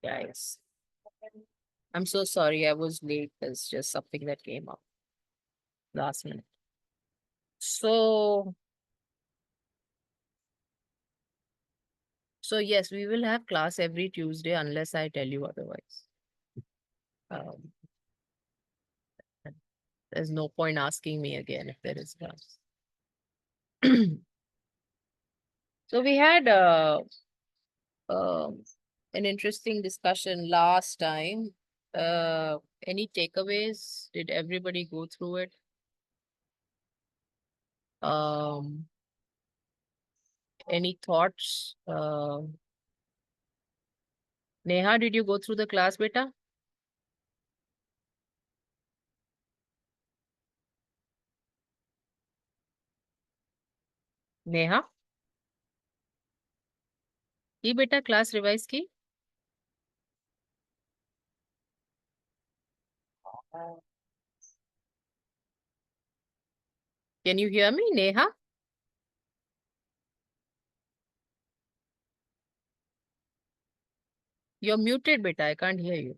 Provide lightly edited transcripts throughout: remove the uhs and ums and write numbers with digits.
Guys, I'm so sorry I was late. There's just something that came up last minute. So yes, we will have class every Tuesday unless I tell you otherwise. Um, there's no point asking me again if there is class. So we had um an interesting discussion last time. Any takeaways? Did everybody go through it? Um, any thoughts? Neha, did you go through the class, beta? Neha की बेटा class revise की can you hear me Neha you are muted बेटा I can't hear you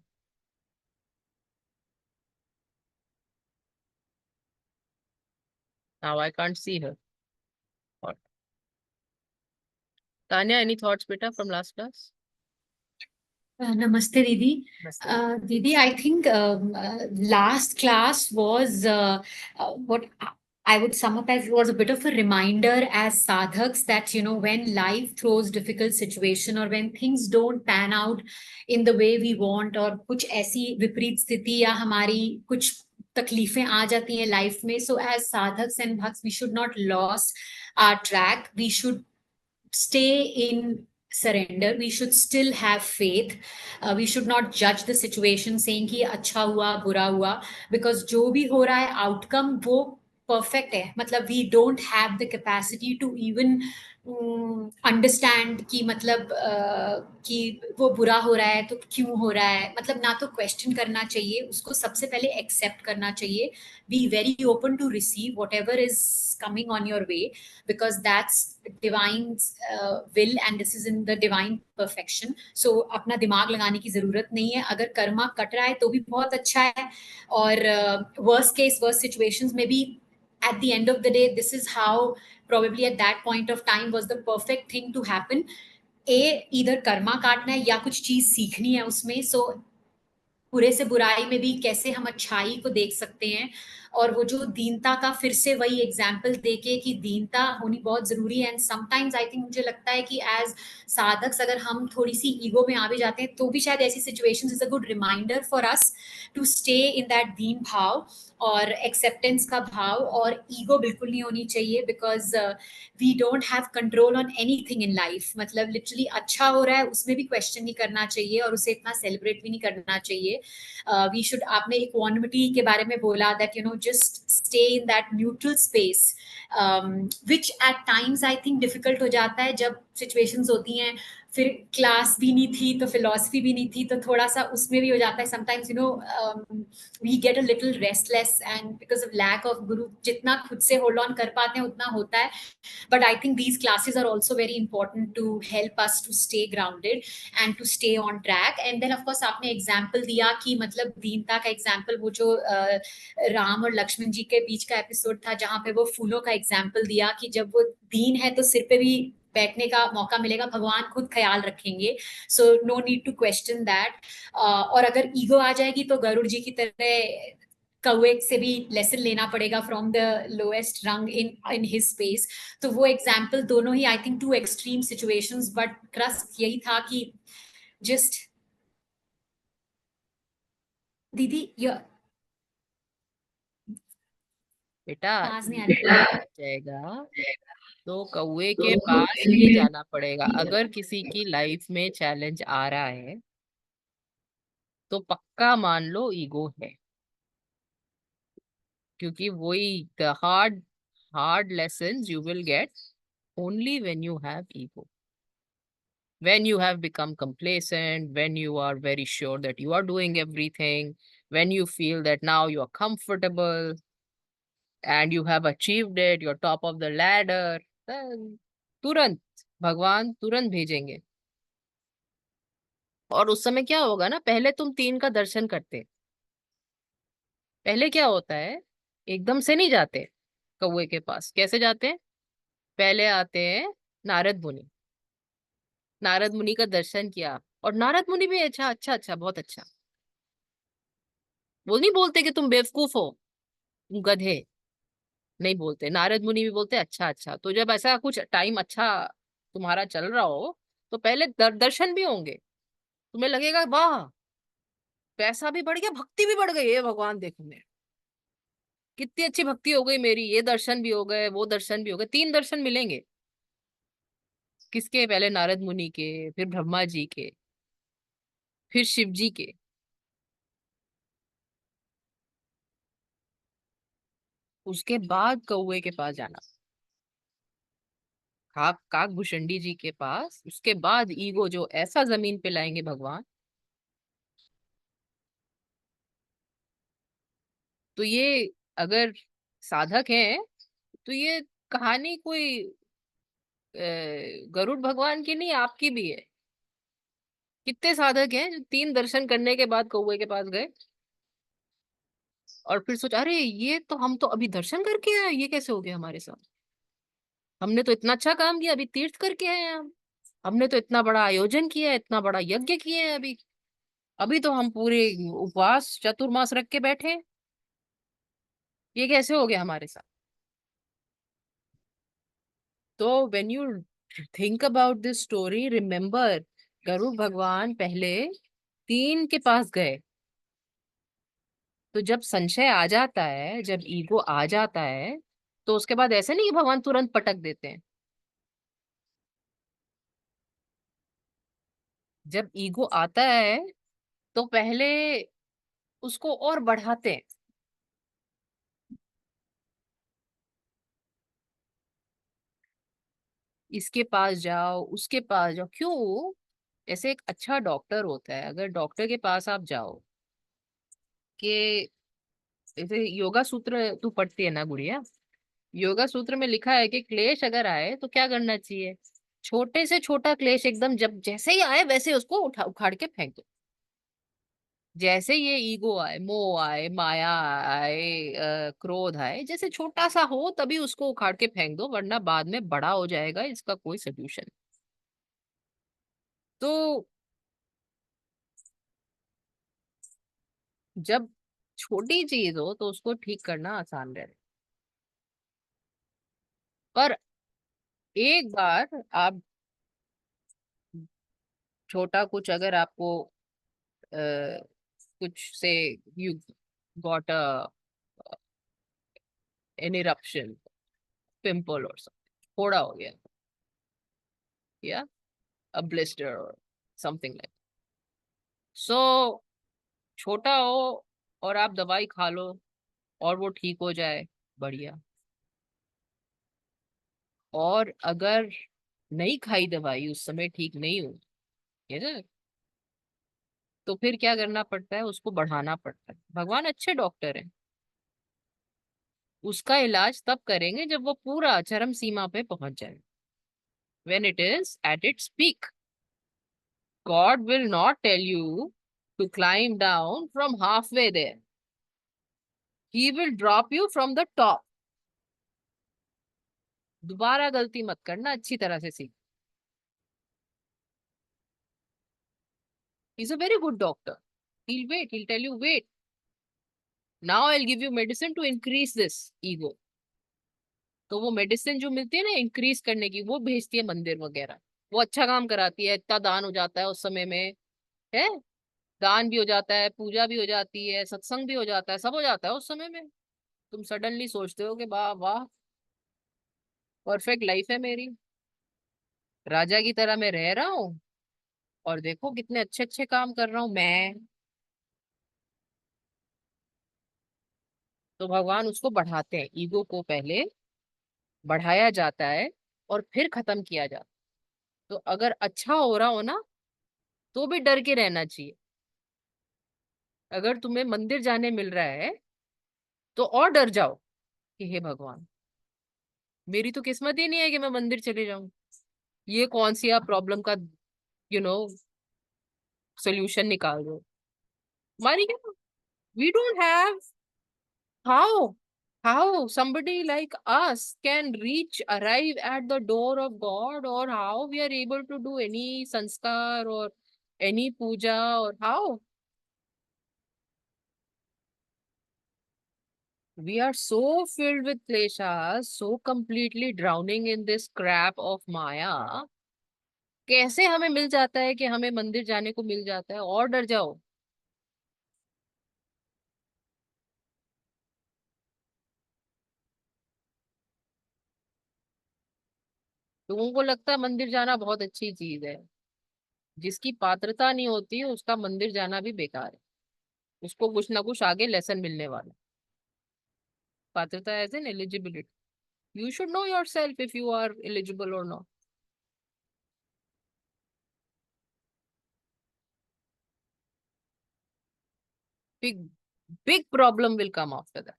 now I can't see her Tanya any thoughts बेटा from last class Namaste, Didi. Didi, I think last class was what I would sum up as was a bit of a reminder as sadhaks that, you know, when life throws difficult situation or when things don't pan out in the way we want or कुछ ऐसी विपरीत स्थिति या हमारी कुछ तकलीफें आ जाती हैं लाइफ में, so as sadhaks and bhaks we should not lose our track. We should stay in surrender. We should still have faith. We should not judge the situation saying कि अच्छा हुआ बुरा हुआ, because जो भी हो रहा है outcome वो perfect है. मतलब we don't have the capacity to even understand कि मतलब कि वो बुरा हो रहा है तो क्यों हो रहा है, मतलब ना तो क्वेश्चन करना चाहिए उसको, सबसे पहले एक्सेप्ट करना चाहिए. Be very open to receive whatever is coming on your way, because that's divine will and this is in the divine perfection. So अपना दिमाग लगाने की जरूरत नहीं है. अगर कर्मा कट रहा है तो भी बहुत अच्छा है, और वर्स्ट केस वर्स्ट सिचुएशंस में भी at the end of the day this is how probably at that point of time was the perfect thing to happen. इधर कर्मा काटना है या कुछ चीज सीखनी है उसमें. सो बुरे से बुराई में भी कैसे हम अच्छाई को देख सकते हैं, और वो जो दीनता का फिर से वही एग्जाम्पल देके कि दीनता होनी बहुत जरूरी है. एंड समटाइम्स आई थिंक मुझे लगता है कि एज साधक अगर हम थोड़ी सी ईगो में आ भी जाते हैं तो भी शायद ऐसी situations is a good reminder for us to stay in that दीन भाव और एक्सेप्टेंस का भाव, और ईगो बिल्कुल नहीं होनी चाहिए, because we don't have control on anything in life. मतलब लिटरली अच्छा हो रहा है उसमें भी क्वेश्चन नहीं करना चाहिए और उसे इतना सेलिब्रेट भी नहीं करना चाहिए. वी शुड, आपने इक्वानिमिटी के बारे में बोला that you know just stay in that neutral space, which at times I think difficult हो जाता है जब सिचुएशंस होती हैं. फिर क्लास भी नहीं थी तो फिलोसफी भी नहीं थी तो थोड़ा सा उसमें भी हो जाता है sometimes, you know we get a little restless and because of lack of guru. जितना खुद से होल्ड ऑन कर पाते हैं उतना होता है, but I think these classes are also very important to help us to stay grounded and to stay on track. And then of course आपने example दिया कि मतलब दीनता का example, वो जो राम और लक्ष्मण जी के बीच का एपिसोड था जहाँ पे वो फूलों का example दिया कि जब वो दीन है तो सिर पे भी बैठने का मौका मिलेगा, भगवान खुद ख्याल रखेंगे. So no need to question that. और अगर ईगो आ जाएगी तो गरुड़ जी की तरह कौवे से भी लेसन लेना पड़ेगा फ्रॉम द लोएस्ट रंग इन हिज स्पेस. तो वो एग्जाम्पल दोनों ही I think two extreme situations, but crux यही था कि जस्ट दीदी बेटा आवाज नहीं आ ईगो रही. आ जाएगा तो कौवे के पास ही जाना पड़ेगा. अगर किसी की लाइफ में चैलेंज आ रहा है तो पक्का मान लो ईगो है, क्योंकि वही the hard lessons you will get only when you have ego, when you have become complacent, when you are very sure that you are doing everything, when you feel that now you are comfortable and you have achieved it, you're top of the ladder, then तुरंत भगवान तुरंत भेजेंगे. और उस समय क्या होगा ना, पहले तुम 3 का दर्शन करते। पहले क्या होता है, एकदम से नहीं जाते कौवे के पास। कैसे जाते हैं? पहले आते हैं नारद मुनि। नारद मुनि का दर्शन किया, और नारद मुनि भी अच्छा अच्छा अच्छा बहुत अच्छा। वो नहीं बोलते कि तुम बेवकूफ हो, तुम गधे, नहीं बोलते। नारद मुनि भी बोलते अच्छा अच्छा। तो जब ऐसा कुछ टाइम अच्छा तुम्हारा चल रहा हो, तो पहले दर्शन भी होंगे। तुम्हें लगेगा वाह, पैसा भी बढ़ गया, भक्ति भी बढ़ गई है, भगवान देखो मेरे, कितनी अच्छी भक्ति हो गई मेरी। ये दर्शन भी हो गए, वो दर्शन भी हो गए, 3 दर्शन मिलेंगे। किसके? पहले नारद मुनि के, फिर ब्रह्मा जी के, फिर शिव जी के। उसके बाद कौवे के पास जाना, काक काक भुषंडी जी के पास। उसके बाद ईगो जो ऐसा जमीन पे लाएंगे भगवान। तो ये, अगर साधक हैं, तो ये कहानी कोई गरुड़ भगवान की नहीं, आपकी भी है। कितने साधक हैं जो 3 दर्शन करने के बाद कौवे के पास गए, और फिर सोचा अरे ये तो, हम तो अभी दर्शन करके आए, ये कैसे हो गया हमारे साथ? हमने तो इतना अच्छा काम किया, अभी तीर्थ करके आए हैं हम। हमने तो इतना बड़ा आयोजन किया है, इतना बड़ा यज्ञ किए हैं अभी। अभी तो हम पूरे उपवास चतुर्मास रख के बैठे हैं, ये कैसे हो गया हमारे साथ? तो when you think about this story, remember, Garuda भगवान पहले 3 के पास गए। तो जब संशय आ जाता है, जब ईगो आ जाता है, तो उसके बाद ऐसे नहीं कि भगवान तुरंत पटक देते हैं। जब ईगो आता है, तो पहले उसको और बढ़ाते हैं। इसके पास जाओ, उसके पास जाओ, क्यों? जैसे एक अच्छा डॉक्टर होता है, अगर डॉक्टर के पास आप जाओ कि, जैसे योगा सूत्र तू पढ़ती है ना गुड़िया, योगा सूत्र में लिखा है कि क्लेश अगर आए तो क्या करना चाहिए? छोटे से छोटा क्लेश एकदम, जब जैसे ही आए वैसे उसको उठा उखाड़ के फेंक दो। जैसे ये ईगो आए, मोह आए, माया आए, क्रोध आए, जैसे छोटा सा हो तभी उसको उखाड़ के फेंक दो, वरना बाद में बड़ा हो जाएगा, इसका कोई सोल्यूशन। तो जब छोटी चीज हो तो उसको ठीक करना आसान रहता है। पर एक बार आप, छोटा कुछ अगर आपको कुछ से, you got a an eruption, pimple और फोड़ा हो गया, या अ ब्लिस्टर और समथिंग लाइक, सो छोटा हो, और आप दवाई खा लो और वो ठीक हो जाए, बढ़िया। और अगर नहीं खाई दवाई, उस समय ठीक नहीं हुई, है ना, तो फिर क्या करना पड़ता है? उसको बढ़ाना पड़ता है। भगवान अच्छे डॉक्टर हैं, उसका इलाज तब करेंगे जब वो पूरा चरम सीमा पे पहुंच जाए, when it is at its peak. God will not tell you to climb down from halfway there. He will drop you from the top. दोबारा गलती मत करना, अच्छी तरह से सीख। He's a very good doctor. He'll wait. He'll tell you, wait. Now I'll give you medicine to increase this ego. तो वो मेडिसिन जो मिलती है ना इंक्रीज करने की, वो भेजती है मंदिर वगैरह। वो अच्छा काम कराती है, इतना दान हो जाता है उस समय में, है, दान भी हो जाता है, पूजा भी हो जाती है, सत्संग भी हो जाता है, सब हो जाता है उस समय में। तुम सडनली सोचते हो कि वाह वाह, परफेक्ट लाइफ है मेरी, राजा की तरह मैं रह रहा हूँ, और देखो कितने अच्छे अच्छे काम कर रहा हूँ मैं। तो भगवान उसको बढ़ाते हैं, ईगो को पहले बढ़ाया जाता है और फिर खत्म किया जाता है। तो अगर अच्छा हो रहा हो ना, तो भी डर के रहना चाहिए। अगर तुम्हें मंदिर जाने मिल रहा है, तो और डर जाओ कि हे भगवान, मेरी तो किस्मत ही नहीं है कि मैं मंदिर चले जाऊं। ये कौन सी आप प्रॉब्लम का, यू नो सोल्यूशन निकाल दो। हमारी क्या, we don't have, how somebody like us can arrive at the door of God, or how we are able to do any sanskar or any puja, or how we are so filled with kleshas, so completely drowning in this crap of Maya. कैसे हमें मिल जाता है कि हमें मंदिर जाने को मिल जाता है, और डर जाओ। लोगों को लगता है मंदिर जाना बहुत अच्छी चीज है। जिसकी पात्रता नहीं होती उसका मंदिर जाना भी बेकार है। उसको कुछ ना कुछ आगे लेसन मिलने वाला। पात्रता as an eligibility, you should know yourself if you are eligible or not. Big, big problem will come after that.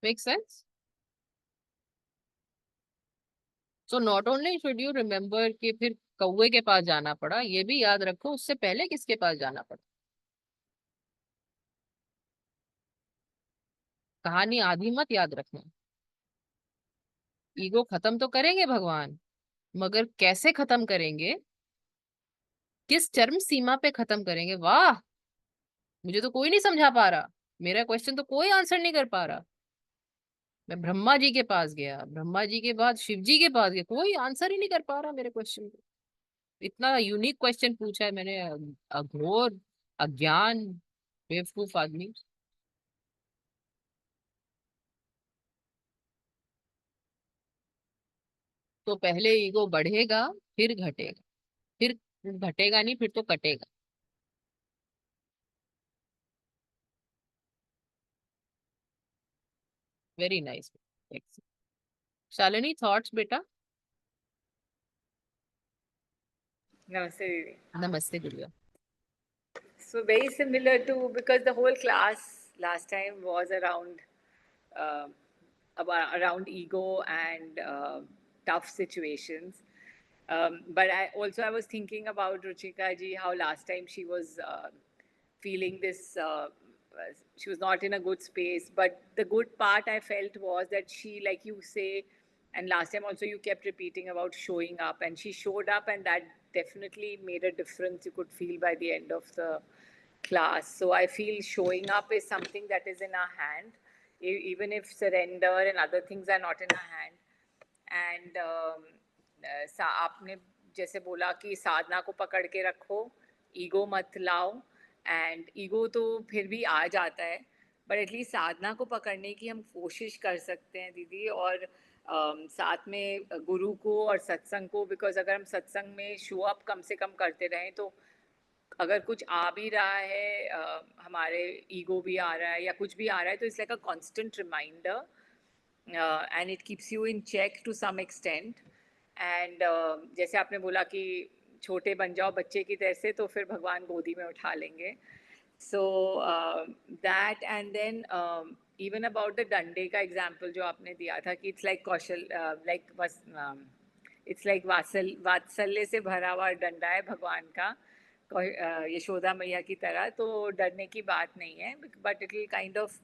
Make sense? So not only should you remember कि फिर कौवे के पास जाना पड़ा, ये भी याद रखो उससे पहले किसके पास जाना पड़ा। कहानी आधी मत याद रखना। ईगो खत्म तो करेंगे भगवान, मगर कैसे खत्म करेंगे, किस चरम सीमा पे खत्म करेंगे, वाह, मुझे तो कोई नहीं समझा पा रहा। मेरा क्वेश्चन तो कोई आंसर नहीं कर पा रहा। मैं ब्रह्मा जी के पास गया, ब्रह्मा जी के बाद शिव जी के पास गया, कोई आंसर ही नहीं कर पा रहा मेरे क्वेश्चन को। इतना यूनिक क्वेश्चन पूछा है मैंने। अघोर, अज्ञान, बेवकूफ आदमी। तो पहले ईगो बढ़ेगा, फिर घटेगा, फिर घटेगा नहीं, फिर तो कटेगा। Very nice. शालिनी, थॉट्स बेटा। Namaste, Didi. नमस्ते गुड़िया। So very similar to, because the whole class last time was uh, around ego and tough situations. But I was thinking about Ruchika ji, how last time she was feeling this. She was not in a good space, but the good part I felt was that she, like you say, and last time also you kept repeating about showing up, and she showed up, and that definitely made a difference. You could feel by the end of the class. So I feel showing up is something that is in our hand, even if surrender and other things are not in our hand. And आपने जैसे बोला कि साधना को पकड़ के रखो, ego मत लाओ। एंड ईगो तो फिर भी आ जाता है, बट एटलीस्ट साधना को पकड़ने की हम कोशिश कर सकते हैं दीदी। और साथ में गुरु को और सत्संग को, बिकॉज अगर हम सत्संग में शो अप कम से कम करते रहें, तो अगर कुछ आ भी रहा है, हमारे ईगो भी आ रहा है या कुछ भी आ रहा है, तो it's like a constant reminder, and it keeps you in check to some extent. And जैसे आपने बोला कि छोटे बन जाओ बच्चे की तरह से, तो फिर भगवान गोदी में उठा लेंगे। So that, and then even about the डंडे का एग्जाम्पल जो आपने दिया था कि इट्स लाइक कौशल, लाइक बस इट्स लाइक वात्सल्य से भरा हुआ डंडा है भगवान का, यशोदा मैया की तरह। तो डरने की बात नहीं है, but it will kind of,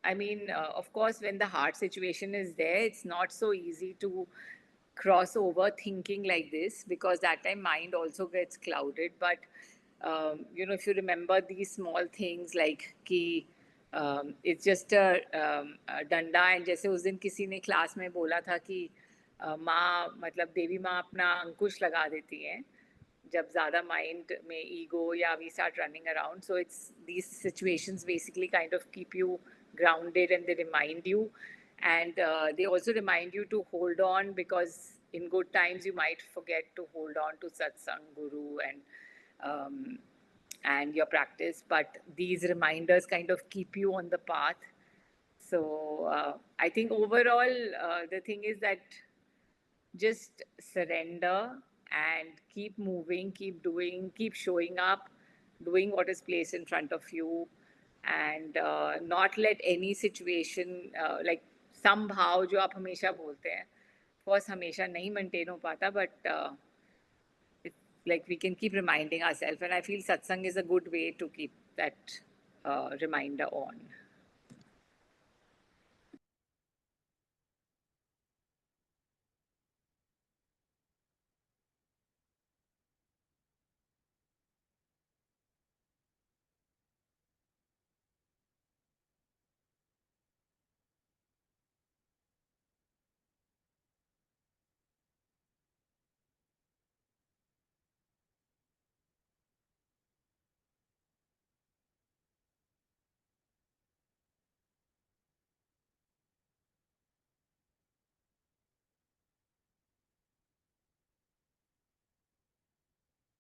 I mean, of course, when the heart situation is there, it's not so easy to cross over thinking like this, because that time mind also gets clouded. But if you remember these small things like कि it's just a डंडा, and जैसे उस दिन किसी ने class में बोला था कि माँ, मतलब देवी माँ अपना अंकुश लगा देती हैं जब ज़्यादा माइंड में ईगो या we start running around. So it's these situations basically kind of keep you grounded, and they remind you, and they also remind you to hold on, because in good times you might forget to hold on to satsang, guru, and your practice, but these reminders kind of keep you on the path. So I think overall the thing is that just surrender and keep moving, keep doing, keep showing up, doing what is placed in front of you, and not let any situation, like somehow जो आप हमेशा बोलते हैं, course हमेशा नहीं maintain हो पाता, but like we can keep reminding ourselves, and I feel satsang is a good way to keep that reminder on.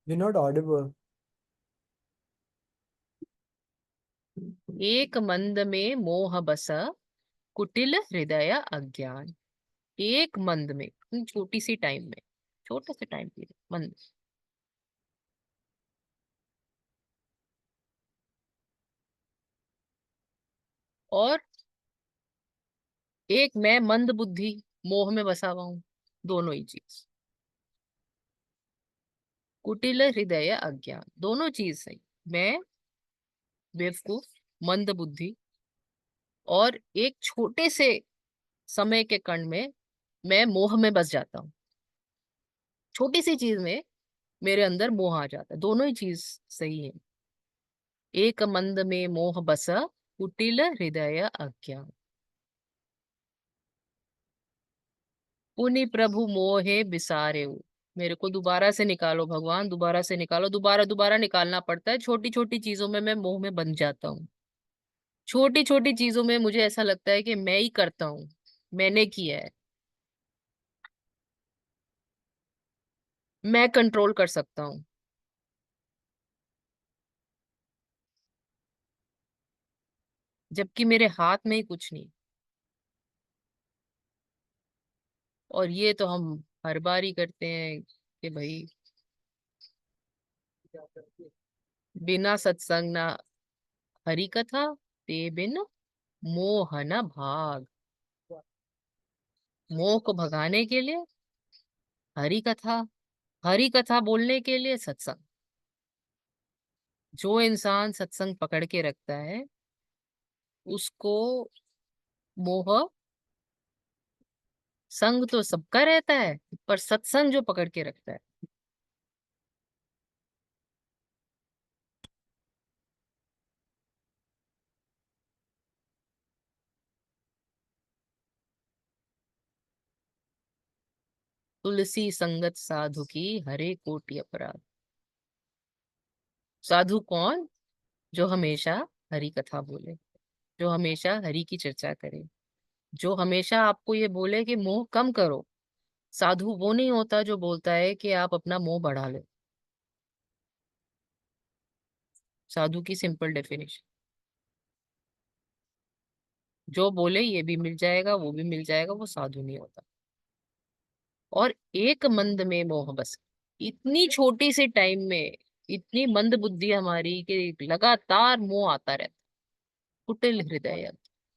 You're not audible. एक मंद में मोह बस, कुटिल हृदय अज्ञान। एक मंद में, छोटी सी टाइम में, छोटे से टाइम पीरियड, मंद। और एक मैं मंद बुद्धि, मोह में बसा हुआ हूं, दोनों ही चीज। कुटिल हृदय अज्ञान, दोनों चीज सही। मैं बेवकूफ, मंद बुद्धि, और एक छोटे से समय के कण में मैं मोह में बस जाता हूँ। छोटी सी चीज में मेरे अंदर मोह आ जाता है, दोनों ही चीज सही है। एक मंद में मोह बस, कुटिल हृदय अज्ञान। पुनि प्रभु मोहे बिसारे। मेरे को दोबारा से निकालो भगवान, दोबारा से निकालो। दोबारा दोबारा निकालना पड़ता है। छोटी छोटी चीजों में मैं मोह में बन जाता हूँ। छोटी छोटी चीजों में मुझे ऐसा लगता है कि मैं ही करता हूँ, मैंने किया है, मैं कंट्रोल कर सकता हूँ। जबकि मेरे हाथ में ही कुछ नहीं। और ये तो हम हर बार ही करते हैं कि भाई बिना सत्संग ना हरि कथा, ते बिन मोह न भाग। मोह को भगाने के लिए हरि कथा, हरि कथा बोलने के लिए सत्संग। जो इंसान सत्संग पकड़ के रखता है उसको मोह, संग तो सबका रहता है पर सत्संग जो पकड़ के रखता है। तुलसी संगत साधु की हरे कोटि अपराध। साधु कौन? जो हमेशा हरि कथा बोले, जो हमेशा हरि की चर्चा करे, जो हमेशा आपको ये बोले कि मोह कम करो। साधु वो नहीं होता जो बोलता है कि आप अपना मोह बढ़ा लो। साधु की सिंपल डेफिनेशन, जो बोले ये भी मिल जाएगा वो भी मिल जाएगा, वो साधु नहीं होता। और एक मंद में मोह बस, इतनी छोटी सी टाइम में इतनी मंद बुद्धि हमारी कि लगातार मोह आता रहता। कुटिल हृदय,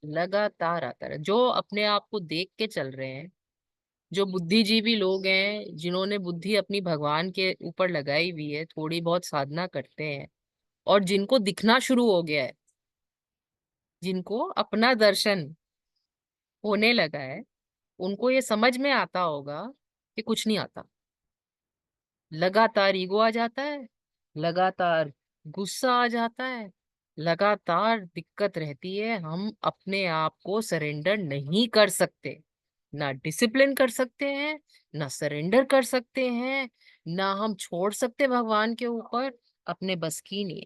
लगातार आता रहता। जो अपने आप को देख के चल रहे हैं, जो बुद्धिजीवी लोग हैं, जिन्होंने बुद्धि अपनी भगवान के ऊपर लगाई हुई है, थोड़ी बहुत साधना करते हैं और जिनको दिखना शुरू हो गया है, जिनको अपना दर्शन होने लगा है, उनको ये समझ में आता होगा कि कुछ नहीं आता। लगातार ईगो आ जाता है, लगातार गुस्सा आ जाता है, लगातार दिक्कत रहती है। हम अपने आप को सरेंडर नहीं कर सकते, ना डिसिप्लिन कर सकते हैं, ना सरेंडर कर सकते हैं, ना हम छोड़ सकते भगवान के ऊपर। अपने बस की नहीं है।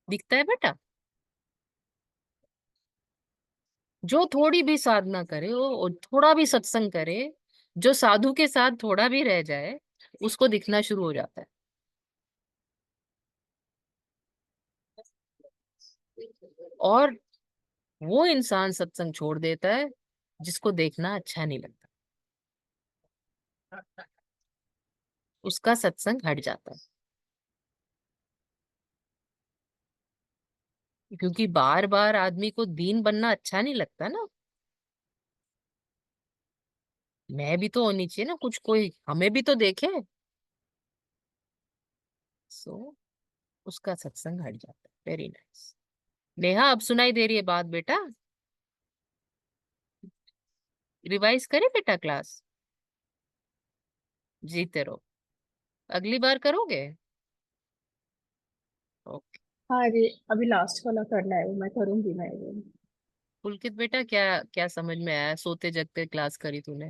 दिखता है बेटा? जो थोड़ी भी साधना करे और थोड़ा भी सत्संग करे, जो साधु के साथ थोड़ा भी रह जाए, उसको दिखना शुरू हो जाता है। और वो इंसान सत्संग छोड़ देता है जिसको देखना अच्छा नहीं लगता, उसका सत्संग हट जाता है। क्योंकि बार बार आदमी को दीन बनना अच्छा नहीं लगता ना। मैं भी तो होनी चाहिए ना, कुछ कोई हमें भी तो देखे। सो उसका सत्संग हट जाता है। Very nice. नेहा, अब सुनाई दे रही है बात बेटा? रिवाइज करे बेटा क्लास? जीते रहो। अगली बार करोगे? ओके। हाँ अरे अभी लास्ट वाला करना है, वो मैं करूंगी मैं वो। पुलकित बेटा, क्या क्या समझ में आया? सोते जगते क्लास करी तूने?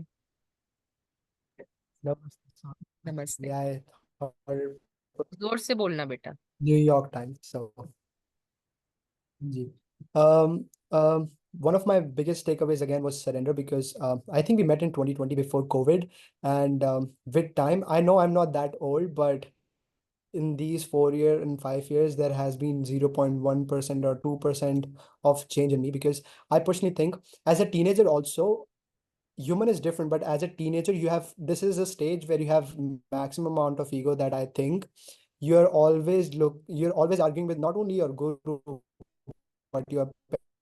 Namaste. नमस्ते। Yeah, I thought जोर से बोलना बेटा। New York Times. So, ji. Um, one of my biggest takeaways again was surrender because I think we met in 2020 before COVID, and with time, I know I'm not that old, but in these 4 year and 5 years, there has been 0.1% or 2% of change in me because I personally think as a teenager also, human is different, but as a teenager, you have this is a stage where you have maximum amount of ego that I think you're always arguing with not only your guru but your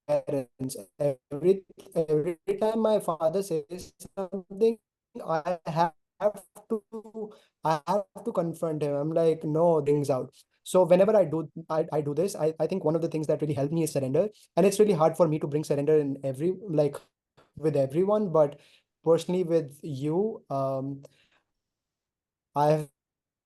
parents. Every time my father says something, I to I have to confront him. I'm like, no, things out. So whenever I do this, I think one of the things that really helped me is surrender. And it's really hard for me to bring surrender in every like with everyone, but personally with you, I've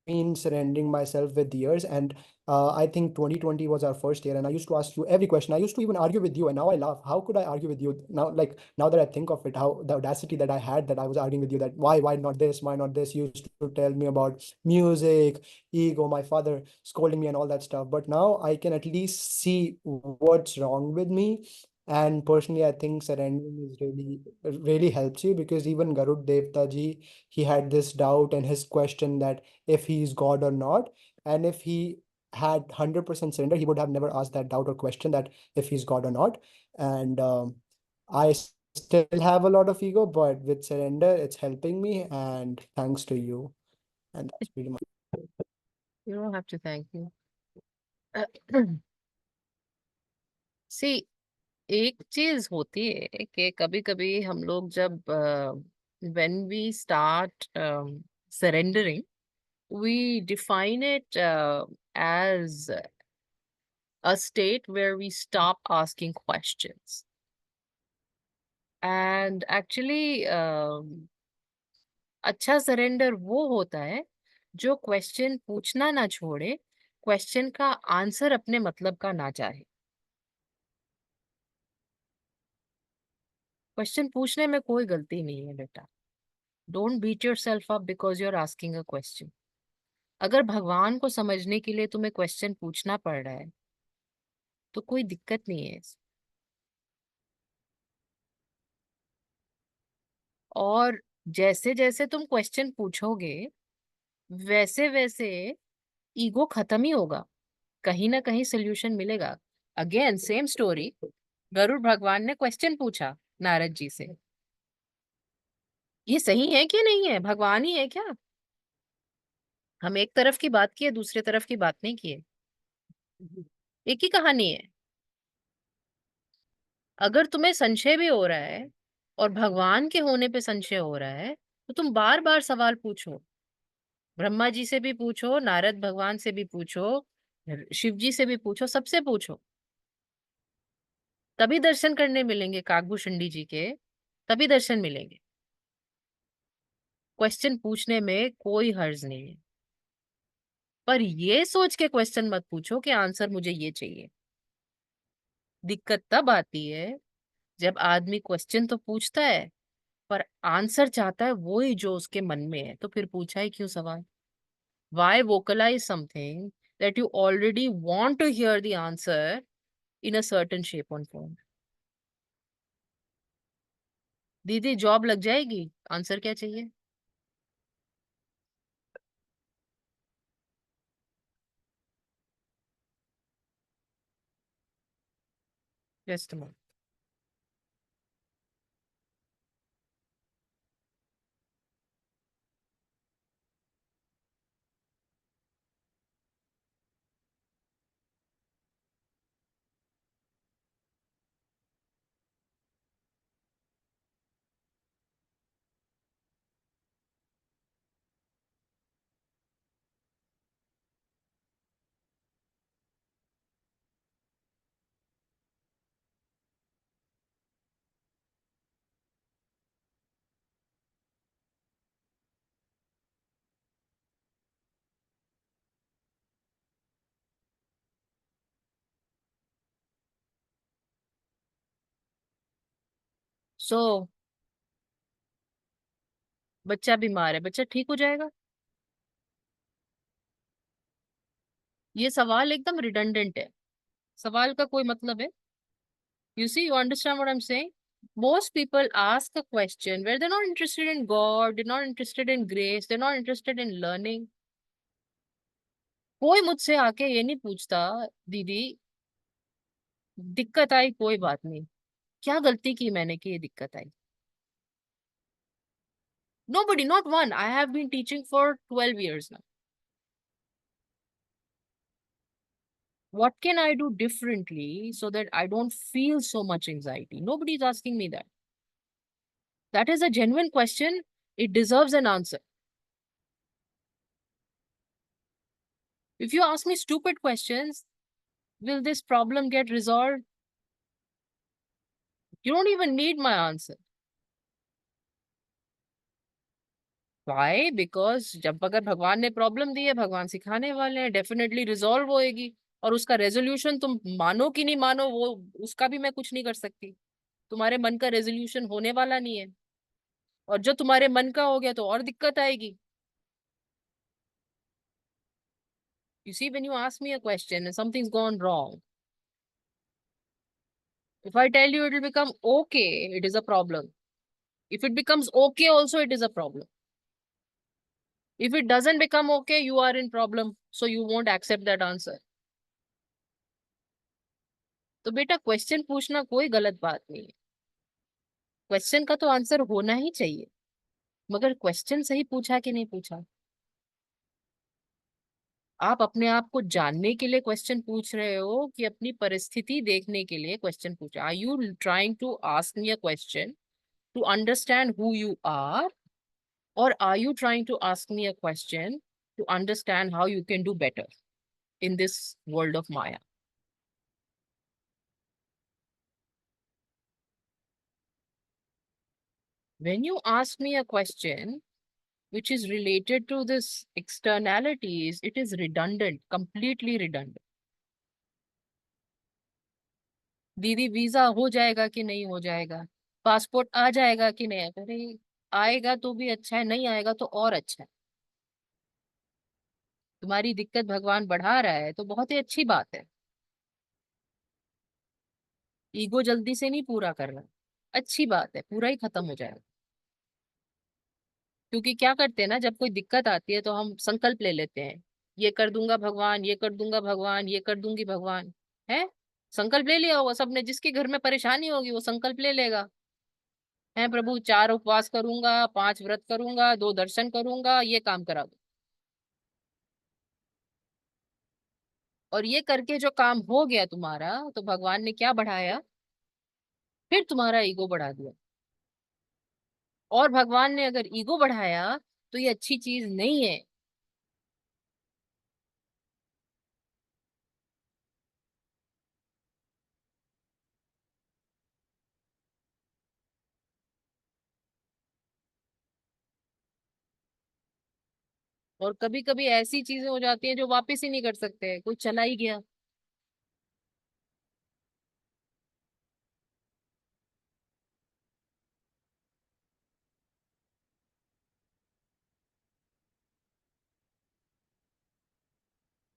been surrendering myself with years. And I think 2020 was our first year, and I used to ask you every question. I used to even argue with you, and now I laugh. How could I argue with you now? Like now that I think of it, how the audacity that I had that I was arguing with you that why not this, why not this? You used to tell me about music, ego, my father scolding me, and all that stuff. But now I can at least see what's wrong with me. And personally, I think surrendering is really helps you because even Garud Devta ji, he had this doubt and his question that if he is God or not. And if he had 100% surrender, he would have never asked that doubt or question that if he's God or not. And I still have a lot of ego, but with surrender, it's helping me. And thanks to you. And that's pretty much. You don't have to thank me. सी, एक चीज होती है कि कभी कभी हम लोग जब when we start surrendering, we define it as a state where we stop asking questions. And actually, अच्छा सरेंडर वो होता है जो क्वेश्चन पूछना ना छोड़े, क्वेश्चन का आंसर अपने मतलब का ना चाहे। क्वेश्चन पूछने में कोई गलती नहीं है बेटा। Don't beat yourself up because you are asking a question. अगर भगवान को समझने के लिए तुम्हें क्वेश्चन पूछना पड़ रहा है तो कोई दिक्कत नहीं है। और जैसे जैसे तुम क्वेश्चन पूछोगे, वैसे वैसे ईगो खत्म ही होगा, कहीं ना कहीं सोल्यूशन मिलेगा। अगेन सेम स्टोरी, गरुड़ भगवान ने क्वेश्चन पूछा नारद जी से, ये सही है कि नहीं है, भगवान ही है क्या? हम एक तरफ की बात किए, दूसरे तरफ की बात नहीं किए, एक ही कहानी है। अगर तुम्हें संशय भी हो रहा है और भगवान के होने पे संशय हो रहा है, तो तुम बार बार सवाल पूछो। ब्रह्मा जी से भी पूछो, नारद भगवान से भी पूछो, शिव जी से भी पूछो, सबसे पूछो। तभी दर्शन करने मिलेंगे काकभूषणी जी के, तभी दर्शन मिलेंगे। क्वेश्चन पूछने में कोई हर्ज नहीं है, पर ये सोच के क्वेश्चन मत पूछो कि आंसर मुझे ये चाहिए। दिक्कत तब आती है जब आदमी क्वेश्चन तो पूछता है पर आंसर चाहता है वो ही जो उसके मन में है, तो फिर पूछा ही क्यों सवाल? Why vocalize something that you already want to hear the answer in a certain shape and form? दीदी जॉब लग जाएगी, आंसर क्या चाहिए? Just a moment. सो बच्चा बीमार है, बच्चा ठीक हो जाएगा? ये सवाल एकदम रिडंडेंट है, सवाल का कोई मतलब है? You see, you understand what I'm saying? Most people ask a question where they're not interested in God, they're not interested in grace, they're not interested in learning. कोई मुझसे आके ये नहीं पूछता, दीदी दिक्कत आई कोई बात नहीं, क्या गलती की मैंने कि ये दिक्कत आई? Nobody, not one. I have been teaching for 12 years now. What can I do differently so that I don't feel so much anxiety? Nobody is asking me that. That is a genuine question. It deserves an answer. If you ask me stupid questions, will this problem get resolved? You don't even need my answer. Why? Because जब अगर भगवान ने problem दी है, भगवान सिखाने वाले हैं, definitely resolve होएगी। और उसका रेजोल्यूशन तुम मानो कि नहीं मानो, वो उसका भी मैं कुछ नहीं कर सकती। तुम्हारे मन का रेजोल्यूशन होने वाला नहीं है, और जो तुम्हारे मन का हो गया तो और दिक्कत आएगी। You see, when you ask me a question and something's gone wrong, if I tell you it will become okay, it is a problem. If it becomes okay also, it is a problem. If it doesn't become okay, you are in problem, so you won't accept that answer. तो बेटा question पूछना कोई गलत बात नहीं है, question का तो आंसर होना ही चाहिए, मगर क्वेश्चन सही पूछा कि नहीं पूछा। आप अपने आप को जानने के लिए क्वेश्चन पूछ रहे हो कि अपनी परिस्थिति देखने के लिए क्वेश्चन पूछ रहे हो? Are you trying to ask me a question to understand who you are, or are you trying to ask me a question to understand how you can do better in this world of Maya? When you ask me a question which is related to this externalities, it is redundant, completely redundant. दीदी visa हो जाएगा कि नहीं हो जाएगा, passport आ जाएगा कि नहीं? अरे आएगा तो भी अच्छा है, नहीं आएगा तो और अच्छा है। तुम्हारी दिक्कत भगवान बढ़ा रहा है तो बहुत ही अच्छी बात है। ईगो जल्दी से नहीं पूरा करना, अच्छी बात है, पूरा ही खत्म हो जाएगा। क्योंकि क्या करते हैं ना, जब कोई दिक्कत आती है तो हम संकल्प ले लेते हैं, ये कर दूंगा भगवान, ये कर दूंगा भगवान, ये कर दूंगी भगवान। है, संकल्प ले लिया होगा सबने, जिसके घर में परेशानी होगी वो संकल्प ले लेगा, है प्रभु 4 उपवास करूंगा, 5 व्रत करूंगा, 2 दर्शन करूंगा, ये काम करा दो। और ये करके जो काम हो गया तुम्हारा, तो भगवान ने क्या बढ़ाया? फिर तुम्हारा ईगो बढ़ा दिया। और भगवान ने अगर ईगो बढ़ाया तो ये अच्छी चीज नहीं है। और कभी कभी ऐसी चीजें हो जाती हैं जो वापस ही नहीं कर सकते, कोई चला ही गया।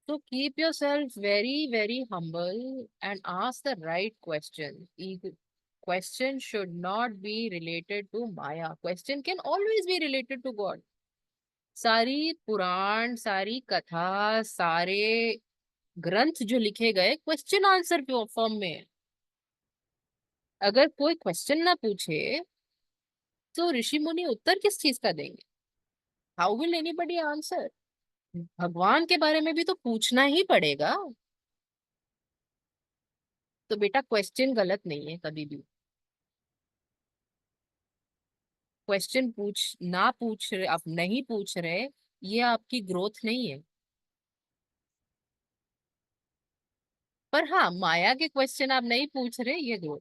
So keep yourself very, very humble and ask the right question. Question should not be related to Maya. Question can always be related to God. सारी पुराण, सारी कथा, सारे ग्रंथ जो लिखे गए क्वेश्चन आंसर फॉर्म में है। अगर कोई क्वेश्चन ना पूछे तो ऋषि मुनि उत्तर किस चीज का देंगे? How will anybody answer? भगवान के बारे में भी तो पूछना ही पड़ेगा। तो बेटा क्वेश्चन गलत नहीं है कभी भी। क्वेश्चन पूछ रहे, आप नहीं पूछ रहे, ये आपकी ग्रोथ नहीं है। पर हाँ, माया के क्वेश्चन आप नहीं पूछ रहे, ये ग्रोथ।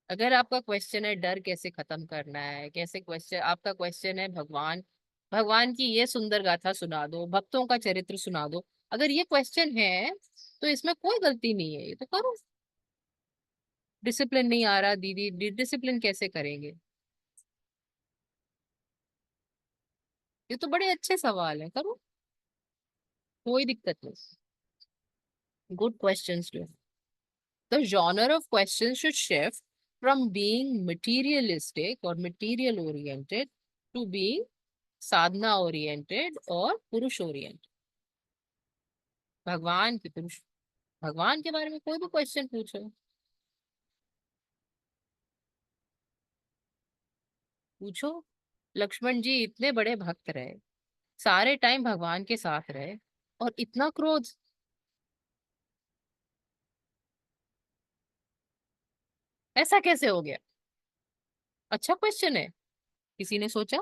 अगर आपका क्वेश्चन है डर कैसे खत्म करना है, कैसे क्वेश्चन आपका क्वेश्चन है भगवान, भगवान की ये सुंदर गाथा सुना दो, भक्तों का चरित्र सुना दो, अगर ये क्वेश्चन है तो इसमें कोई गलती नहीं है, ये तो करो। डिसिप्लिन नहीं आ रहा दीदी, डिसिप्लिन कैसे करेंगे? ये तो बड़े अच्छे सवाल है, करो, कोई दिक्कत नहीं। Good questions too. The genre of questions should shift from being materialistic or material oriented to being sadhana oriented और पुरुष oriented। भगवान के बारे में कोई भी क्वेश्चन पूछो, पूछो। लक्ष्मण जी इतने बड़े भक्त रहे, सारे टाइम भगवान के साथ रहे, और इतना क्रोध, ऐसा कैसे हो गया? अच्छा क्वेश्चन है, किसी ने सोचा?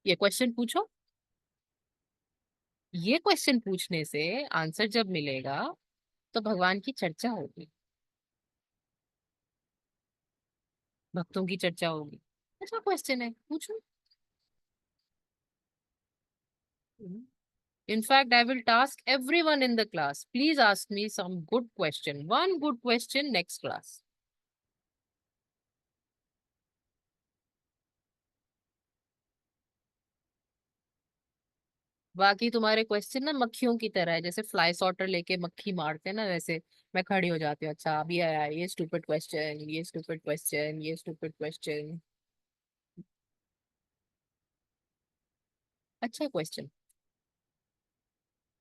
ये क्वेश्चन पूछो। ये क्वेश्चन पूछने से आंसर जब मिलेगा तो भगवान की चर्चा होगी, भक्तों की चर्चा होगी। अच्छा क्वेश्चन है, पूछो। In fact, I will task everyone in the class, please ask me some good question, one good question next class. बाकी तुम्हारे क्वेश्चन ना मक्खियों की तरह है, जैसे फ्लाई सॉर्टर लेके मक्खी मारते हैं ना, वैसे मैं खड़ी हो जाती हूँ। अच्छा अभी आया ये स्टूपिड क्वेश्चन, ये स्टूपिड क्वेश्चन, ये स्टूपिड क्वेश्चन। अच्छा question,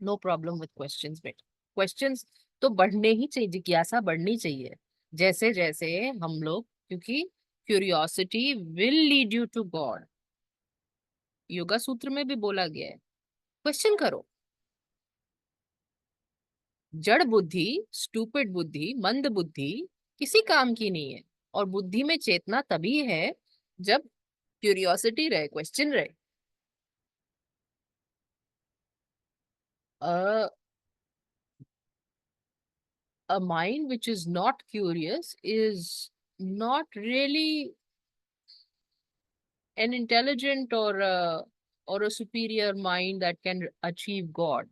no problem with questions. बेट क्वेश्चंस तो बढ़ने ही चाहिए, जिज्ञासा बढ़नी चाहिए जैसे जैसे हम लोग, क्योंकि curiosity will lead you to God. Yoga Sutra में भी बोला गया है, क्वेश्चन करो। जड़ बुद्धि, स्टूपिड बुद्धि, मंद बुद्धि किसी काम की नहीं है, और बुद्धि में चेतना तभी है जब क्यूरियोसिटी रहे, क्वेश्चन रहे। A mind which is not curious is not really an intelligent or a superior mind that can achieve God.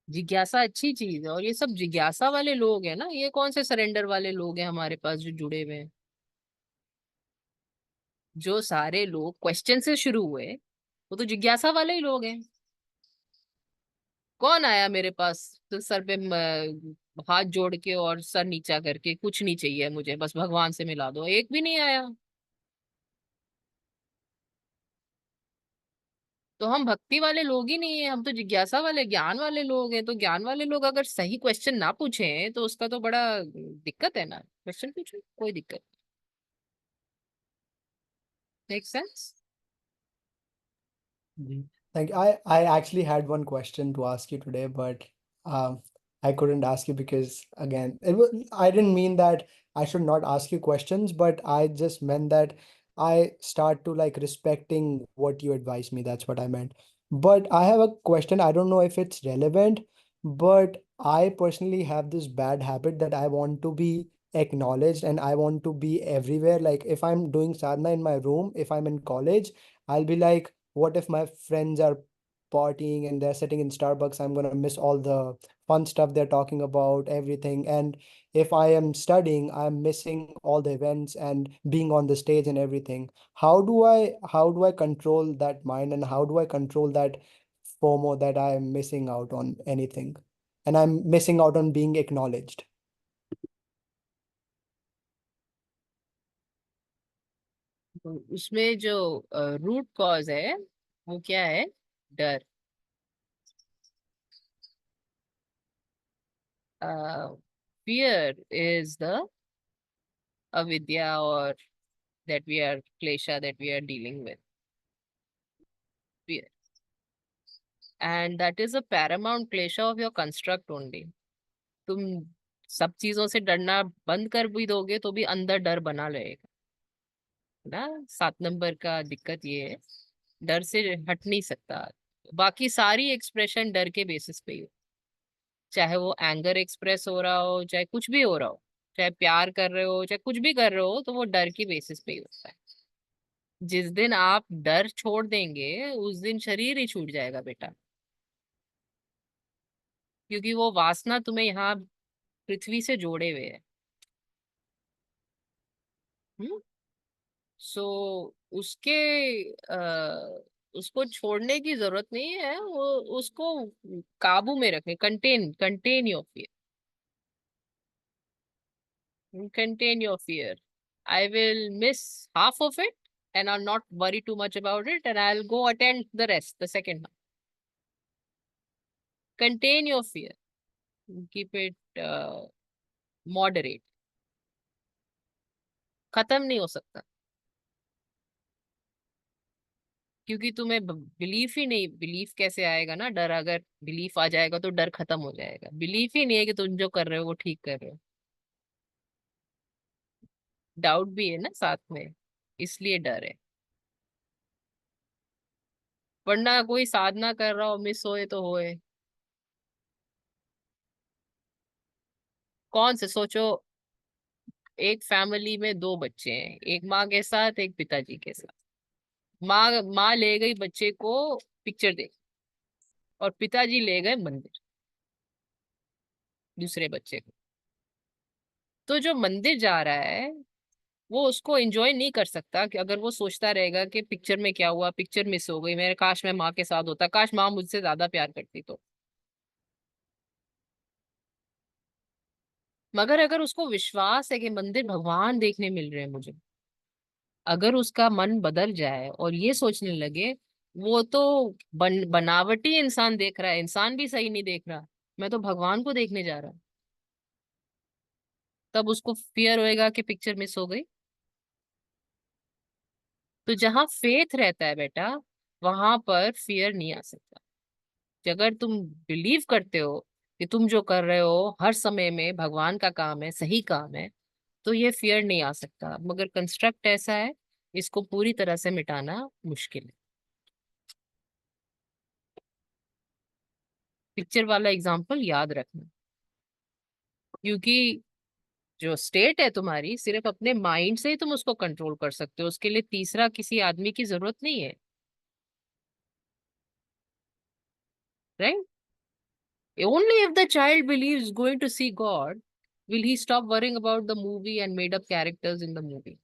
जिज्ञासा अच्छी चीज है, और ये सब जिज्ञासा वाले लोग हैं ना, ये कौन से सरेंडर वाले लोग हैं हमारे पास जो जुड़े हुए हैं? जो सारे लोग क्वेश्चन से शुरू हुए वो तो जिज्ञासा वाले ही लोग हैं। कौन आया मेरे पास तो सर पे हाथ जोड़ के और सर नीचा करके, कुछ नहीं चाहिए मुझे, बस भगवान से मिला दो? एक भी नहीं आया। तो हम भक्ति वाले लोग ही नहीं है, हम तो जिज्ञासा वाले, ज्ञान वाले लोग हैं। तो ज्ञान वाले लोग अगर सही क्वेश्चन ना पूछे तो उसका तो बड़ा दिक्कत है ना। क्वेश्चन पूछो, कोई दिक्कत। Make sense? Thank you. I actually had one question to ask you today, but um, I couldn't ask you because again, I didn't mean that I should not ask you questions, but I just meant that I start to like respecting what you advise me. That's what I meant. But I have a question. I don't know if it's relevant, but I personally have this bad habit that I want to be acknowledged and I want to be everywhere. Like if I'm doing sadhana in my room, if I'm in college, I'll be like, what if my friends are partying and they're sitting in Starbucks? I'm gonna miss all the fun stuff they're talking about, everything. And if I am studying, I'm missing all the events and being on the stage and everything. How do I control that mind, and how do I control that FOMO that I am missing out on anything? And I'm missing out on being acknowledged. तो उसमें जो root cause है वो क्या है? डर। Fear is the avidya, or that we are klesha that we are dealing with. Fear. And that is a paramount klesha of your construct only. तुम सब चीजों से डरना बंद कर भी दोगे तो भी अंदर डर बना रहेगा ना। 7 नंबर का दिक्कत ये है, डर से हट नहीं सकता। बाकी सारी एक्सप्रेशन डर के बेसिस पे ही हो, चाहे वो एंगर एक्सप्रेस हो रहा हो, चाहे कुछ भी हो रहा हो, चाहे प्यार कर रहे हो चाहे कुछ भी कर रहे हो, तो वो डर की बेसिस पे ही होता है। जिस दिन आप डर छोड़ देंगे उस दिन शरीर ही छूट जाएगा बेटा, क्योंकि वो वासना तुम्हें यहाँ पृथ्वी से जोड़े हुए है। सो उसके उसको छोड़ने की जरूरत नहीं है, वो उसको काबू में रखने, contain your fear, contain your fear. I will miss half of it and I'll not worry too much about it and I'll go attend the rest, the second half. Contain your fear. Keep it moderate. खत्म नहीं हो सकता, क्योंकि तुम्हें belief ही नहीं, belief कैसे आएगा ना, डर अगर बिलीफ आ जाएगा तो डर खत्म हो जाएगा। बिलीफ ही नहीं है कि तुम जो कर रहे हो वो ठीक कर रहे हो, डाउट भी है ना साथ में, इसलिए डर है। वरना कोई साधना कर रहा हो, मिस होए तो होए, कौन से सोचो। एक फैमिली में दो बच्चे हैं, एक माँ के साथ एक पिताजी के साथ। माँ ले गई बच्चे को पिक्चर देख, और पिताजी ले गए मंदिर दूसरे बच्चे को। तो जो मंदिर जा रहा है वो उसको एंजॉय नहीं कर सकता, कि अगर वो सोचता रहेगा कि पिक्चर में क्या हुआ, पिक्चर मिस हो गई, मेरे काश मैं माँ के साथ होता, काश माँ मुझसे ज्यादा प्यार करती तो। मगर अगर उसको विश्वास है कि मंदिर भगवान देखने मिल रहे हैं मुझे, अगर उसका मन बदल जाए और ये सोचने लगे वो तो बनावटी इंसान देख रहा है, इंसान भी सही नहीं देख रहा, मैं तो भगवान को देखने जा रहा हूँ, तब उसको फियर होएगा कि पिक्चर मिस हो गई। तो जहां फेथ रहता है बेटा, वहां पर फियर नहीं आ सकता। अगर तुम बिलीव करते हो कि तुम जो कर रहे हो हर समय में भगवान का काम है, सही काम है, तो ये फियर नहीं आ सकता। मगर कंस्ट्रक्ट ऐसा है, इसको पूरी तरह से मिटाना मुश्किल है। पिक्चर वाला एग्जाम्पल याद रखना, क्योंकि जो स्टेट है तुम्हारी, सिर्फ अपने माइंड से ही तुम उसको कंट्रोल कर सकते हो, उसके लिए तीसरा किसी आदमी की जरूरत नहीं है, right? Only if the child believes going to see God will he stop worrying about the movie and made up characters in the movie.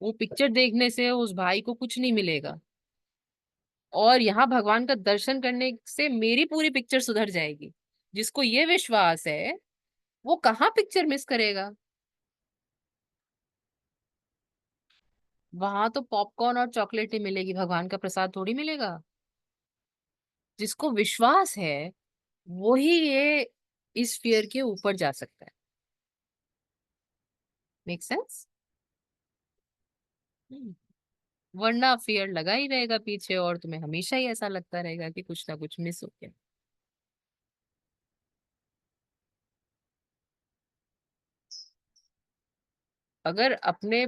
वो पिक्चर देखने से उस भाई को कुछ नहीं मिलेगा, और यहाँ भगवान का दर्शन करने से मेरी पूरी पिक्चर सुधर जाएगी। जिसको ये विश्वास है वो कहाँ पिक्चर मिस करेगा। वहां तो पॉपकॉर्न और चॉकलेट ही मिलेगी, भगवान का प्रसाद थोड़ी मिलेगा। जिसको विश्वास है वही ये इस फियर के ऊपर जा सकता है। Make sense? वरना फियर लगा ही रहेगा पीछे और तुम्हें हमेशा ही ऐसा लगता रहेगा कि कुछ ना कुछ मिस हो गया। अगर अपने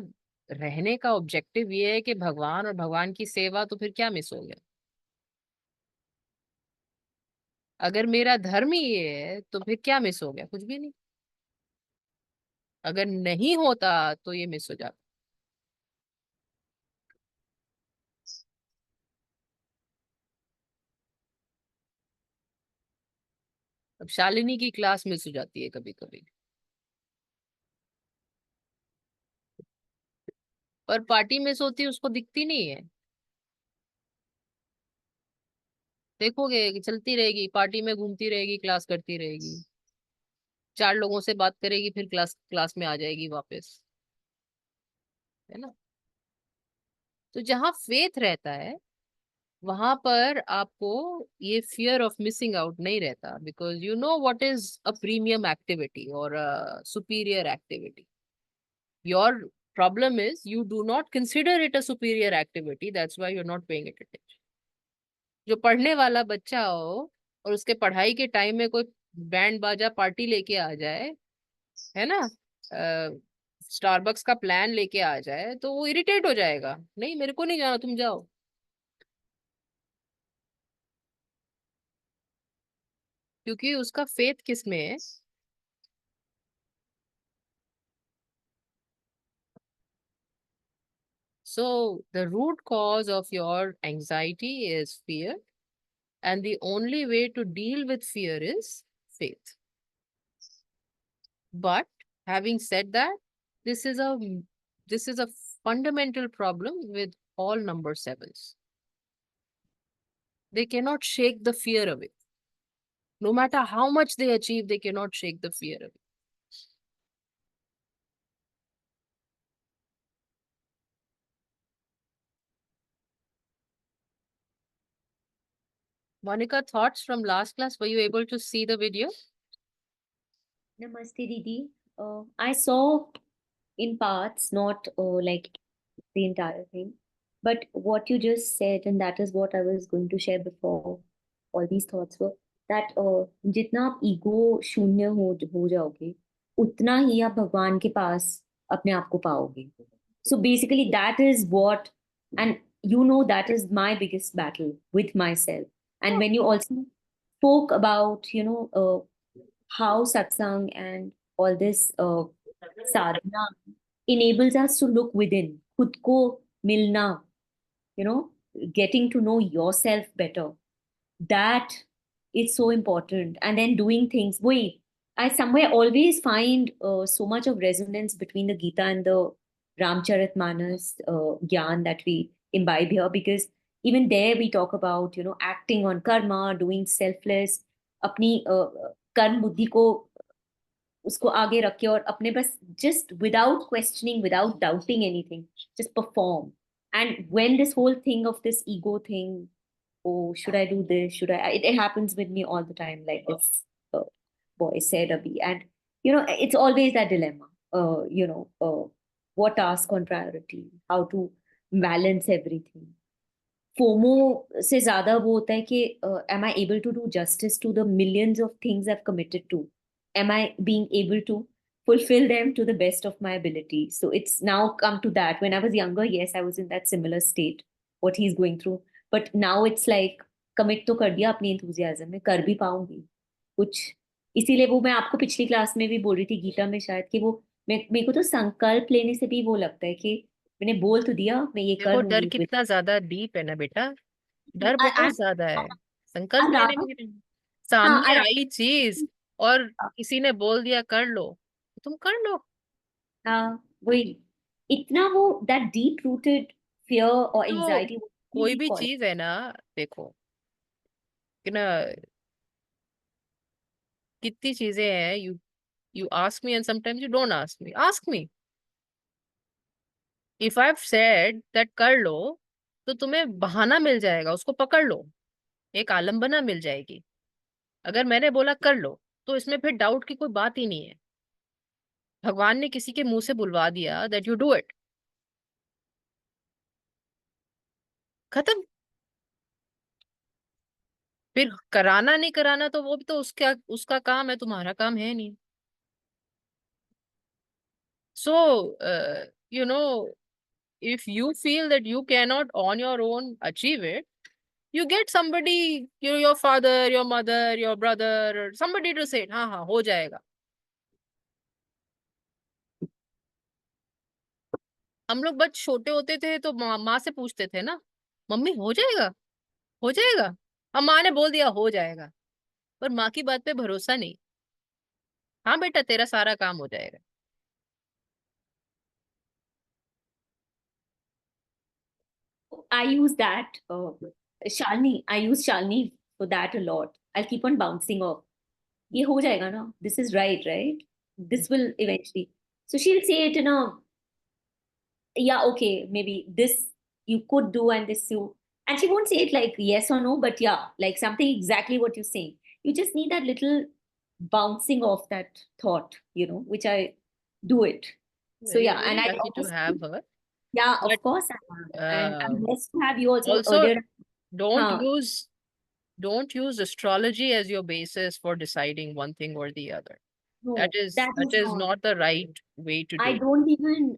रहने का ऑब्जेक्टिव ये है कि भगवान और भगवान की सेवा, तो फिर क्या मिस हो गया। अगर मेरा धर्म ही ये है तो फिर क्या मिस हो गया, कुछ भी नहीं। अगर नहीं होता तो ये मिस हो जाता। अब शालिनी की क्लास मिस हो जाती है कभी कभी, पर पार्टी मिस होती है उसको दिखती नहीं है। देखोगे कि चलती रहेगी, पार्टी में घूमती रहेगी, क्लास करती रहेगी, चार लोगों से बात करेगी, फिर क्लास क्लास में आ जाएगी वापस, है ना। तो जहाँ फेथ रहता है वहां पर आपको ये फियर ऑफ मिसिंग आउट नहीं रहता, because you know what is a premium activity और superior activity. Your problem is you do not consider it a superior activity, that's why you are not paying it attention. जो पढ़ने वाला बच्चा हो और उसके पढ़ाई के टाइम में कोई बैंड बाजा पार्टी लेके आ जाए, है ना, स्टारबक्स का प्लान लेके आ जाए, तो वो इरिटेट हो जाएगा, नहीं मेरे को नहीं जाना, तुम जाओ। क्योंकि उसका फेथ किस में है, So the root cause of your anxiety is fear. And the only way to deal with fear is faith. But having said that, this is a this is a fundamental problem with all number sevens. They cannot shake the fear away. No matter how much they achieve, they cannot shake the fear away. Monica, thoughts from last class? Were you able to see the video? Namaste, Didi. I saw in parts, not like the entire thing, but what you just said, and that is what I was going to share before all these thoughts were that जितना आप ego शून्य हो जाओगे उतना ही आप भगवान के पास अपने आप को पाओगे. So basically that is what, and you know that is my biggest battle with myself. And when you also spoke about how satsang and all this sadhana enables us to look within, khud ko milna, getting to know yourself better. That is so important. And then doing things. Wait, I somewhere always find so much of resonance between the Gita and the Ramcharitmanas gyan that we imbibe here, because even there we talk about, acting on karma, doing selfless, अपनी कर्म बुद्धि को उसको आगे रख के और अपने बस just without questioning, without doubting anything, just perform. And when this whole thing of this ego thing, oh, should I do this? Should I? It happens with me all the time, like this boy said, Abhi. And, it's always that dilemma, what task on priority, how to balance everything. FOMO से ज़्यादा वो होता है कि am I able to do justice to the millions of things I've committed to? Am I being able to fulfill them to the best of my ability? So it's now come to that. When I was younger, yes, I was in that similar state, what he's going through. But now it's like commit तो कर दिया अपनी enthusiasm में, कर भी पाऊंगी कुछ. इसीलिए वो मैं आपको पिछली क्लास में भी बोल रही थी गीता में शायद कि वो मेरे को तो संकल्प लेने से भी वो लगता है कि मैंने बोल तो दिया मैं ये कर देखो डर लूंगी. कितना ज्यादा डीप है ना बेटा, डर I- बहुत I- ज्यादा है. संकल्प I'd लेने rather- में सामने हाँ, आई चीज और किसी ने बोल दिया कर लो, तुम कर लो. वही इतना वो that deep rooted fear or तो anxiety कोई भी चीज है ना, देखो कि ना कितनी चीजें हैं. you ask me and sometimes you don't ask me. If I've said that कर लो तो तुम्हें बहाना मिल जाएगा, उसको पकड़ लो, एक आलम्बना मिल जाएगी. अगर मैंने बोला कर लो तो इसमें फिर डाउट की कोई बात ही नहीं है. भगवान ने किसी के मुंह से बुलवा दिया that you do it, खत्म. फिर कराना नहीं कराना तो वो भी तो उसका काम है, तुम्हारा काम है नहीं. So if you feel that you cannot on your own achieve it, you get somebody, your father, your mother, your brother, or somebody to say, हाँ हो जाएगा. हम लोग बच छोटे होते थे तो माँ से पूछते थे ना, मम्मी हो जाएगा हो जाएगा. अब माँ ने बोल दिया हो जाएगा, पर माँ की बात पे भरोसा नहीं. हाँ बेटा तेरा सारा काम हो जाएगा. I use that Shalini, I use Shalini for that a lot. I'll keep on bouncing off. ये हो जाएगा ना, this is right, this will eventually. So she'll say it in a, yeah, okay, maybe this you could do and this you, and she won't say it like yes or no, but yeah, like something exactly what you're saying. You just need that little bouncing off that thought, which I do it. So Very, yeah, very and I lucky to also, have her. yeah, of But, course I am. And I'm blessed to have you also, Also, earlier. don't Huh. use astrology as your basis for deciding one thing or the other. No, That is not the right way to do I it. don't even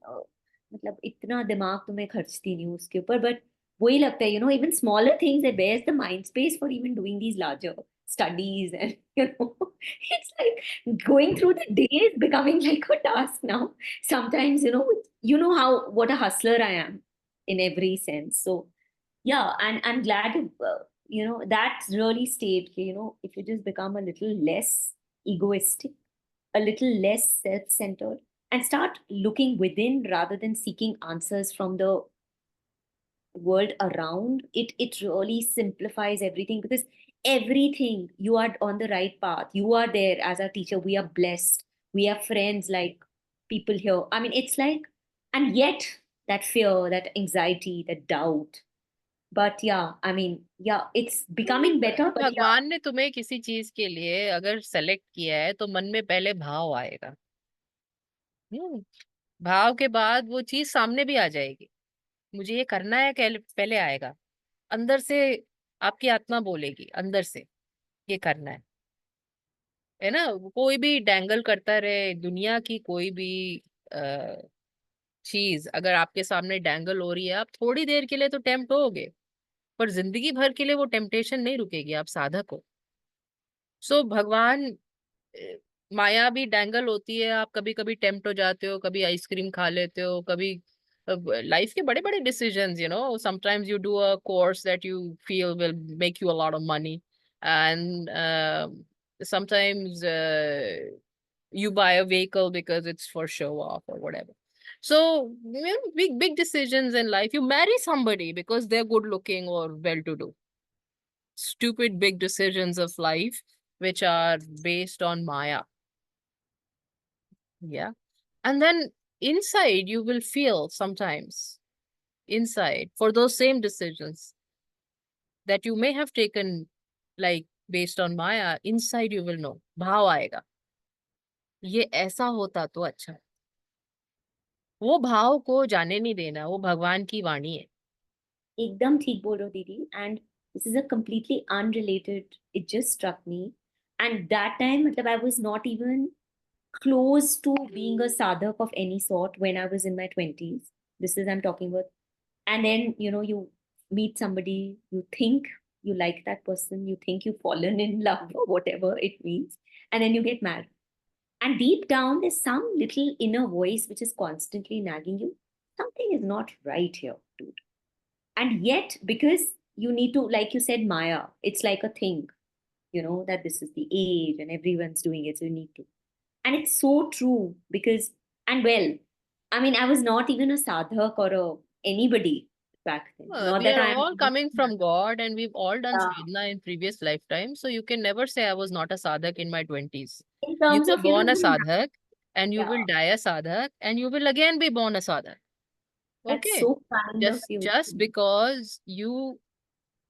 मतलब इतना दिमाग तो मैं खर्चती नहीं हूँ उसके ऊपर, but वही लगता है, even smaller things, it bears the mind space for even doing these larger studies. And it's like going through the day is becoming like a task now sometimes. What a hustler I am. in every sense. So yeah, and I'm glad that really stayed. If you just become a little less egoistic, a little less self-centered, and start looking within rather than seeking answers from the world around, it really simplifies everything, because everything, you are on the right path, you are there as a teacher, we are blessed, we have friends like people here. I mean, it's like, and yet that fear, that anxiety, that doubt. But yeah, I mean, yeah, it's becoming better, but yeah, भगवान ने तुम्हें किसी चीज के लिए अगर select किया है तो मन में पहले भाव आएगा। भाव के बाद वो चीज सामने भी आ जाएगी। मुझे ये करना है, पहले आएगा अंदर से, आपकी आत्मा बोलेगी अंदर से ये करना है ना। कोई भी डैंगल करता रहे, दुनिया की कोई भी चीज अगर आपके सामने डैंगल हो रही है, आप थोड़ी देर के लिए तो टेम्प्ट होगे, पर जिंदगी भर के लिए वो टेम्पटेशन नहीं रुकेगी, आप साधक हो। सो भगवान, माया भी डैंगल होती है, आप कभी कभी टेम्प्ट हो जाते हो, कभी आइसक्रीम खा लेते हो, कभी लाइफ के बड़े बड़े decisions, sometimes you do a course that you feel will make you a lot of money, and sometimes you buy a vehicle because it's for show off or whatever. So big decisions in life. You marry somebody because they're good looking or well to do. Stupid big decisions of life which are based on maya. Yeah. And then inside you will feel sometimes, inside, for those same decisions that you may have taken like based on maya, inside you will know, भाव आएगा, ये ऐसा होता तो अच्छा। वो भाव को जाने नहीं देना, वो भगवान की वाणी है। एकदम ठीक बोल रहे हो दीदी, and this is a completely unrelated, it just struck me. And that time, मतलब, I was not even close to being a sadhak of any sort when I was in my 20s. This is, I'm talking about. And then, you meet somebody, you think you like that person, you think you've fallen in love or whatever it means, and then you get married. And deep down, there's some little inner voice which is constantly nagging you. Something is not right here, dude. And yet, because you need to, like you said, Maya, it's like a thing, that this is the age and everyone's doing it, so you need to. And it's so true because, and well, I mean, I was not even a sadhak or anybody back then. Not We that are I'm all coming from God and we've all done Yeah. sadhana in previous lifetimes. So you can never say I was not a sadhak in my 20s. in You terms were of, born a doing sadhak and you Yeah. will die a sadhak and you will again be born a sadhak. That's Okay. so kind of you. Just because you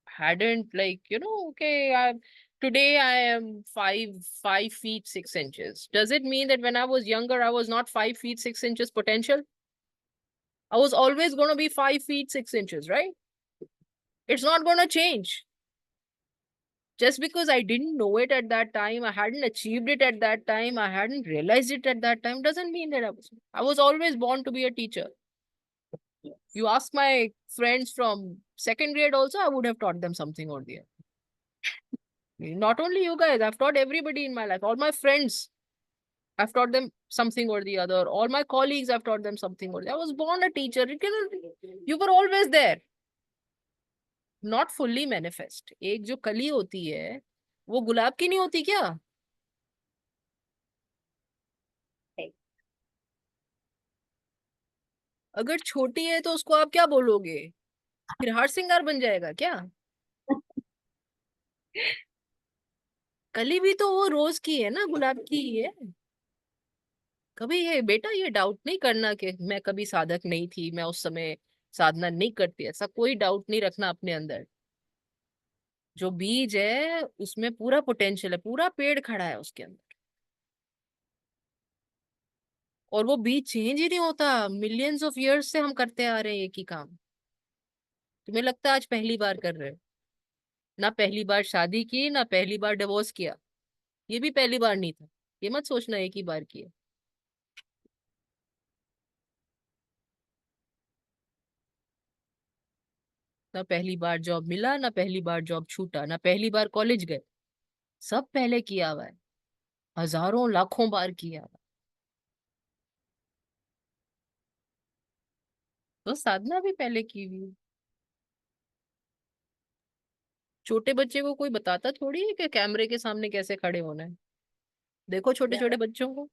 hadn't okay, today I am 5 feet 6 inches. Does it mean that when I was younger I was not 5 feet 6 inches potential? I was always going to be 5 feet 6 inches, right? It's not going to change. Just because I didn't know it at that time, I hadn't achieved it at that time, I hadn't realized it at that time, doesn't mean that I was always born to be a teacher. Yes. You ask my friends from second grade also, I would have taught them something or the other. Not only you guys, I've taught everybody in my life. All my friends, I've taught them something or the other. All my colleagues, I've taught them something or the other. I was born a teacher. You were always there. Not fully manifest. एक जो कली होती है, वो गुलाब की नहीं होती क्या? अगर छोटी है तो उसको आप क्या बोलोगे? फिर हार सिंगार बन जाएगा क्या? कली भी तो वो रोज की है ना, गुलाब की ही है। कभी ये बेटा ये डाउट नहीं करना कि मैं कभी साधक नहीं थी, मैं उस समय साधना नहीं करती, ऐसा कोई डाउट नहीं रखना अपने अंदर। जो बीज है उसमें पूरा पोटेंशियल है, पूरा पेड़ खड़ा है उसके अंदर, और वो बीज चेंज ही नहीं होता। मिलियंस ऑफ इयर्स से हम करते आ रहे हैं एक ही काम। तुम्हें लगता है आज पहली बार कर रहे हो? ना पहली बार शादी की, ना पहली बार डिवोर्स किया, ये भी पहली बार नहीं था। ये मत सोचना एक ही बार किया। ना पहली बार जॉब मिला, ना पहली बार जॉब छूटा, ना पहली बार कॉलेज गए, सब पहले किया हुआ है, हजारों लाखों बार किया हुआ है। तो साधना भी पहले की हुई। छोटे बच्चे को कोई बताता थोड़ी है कि कैमरे के सामने कैसे खड़े होना है। देखो छोटे छोटे बच्चों को,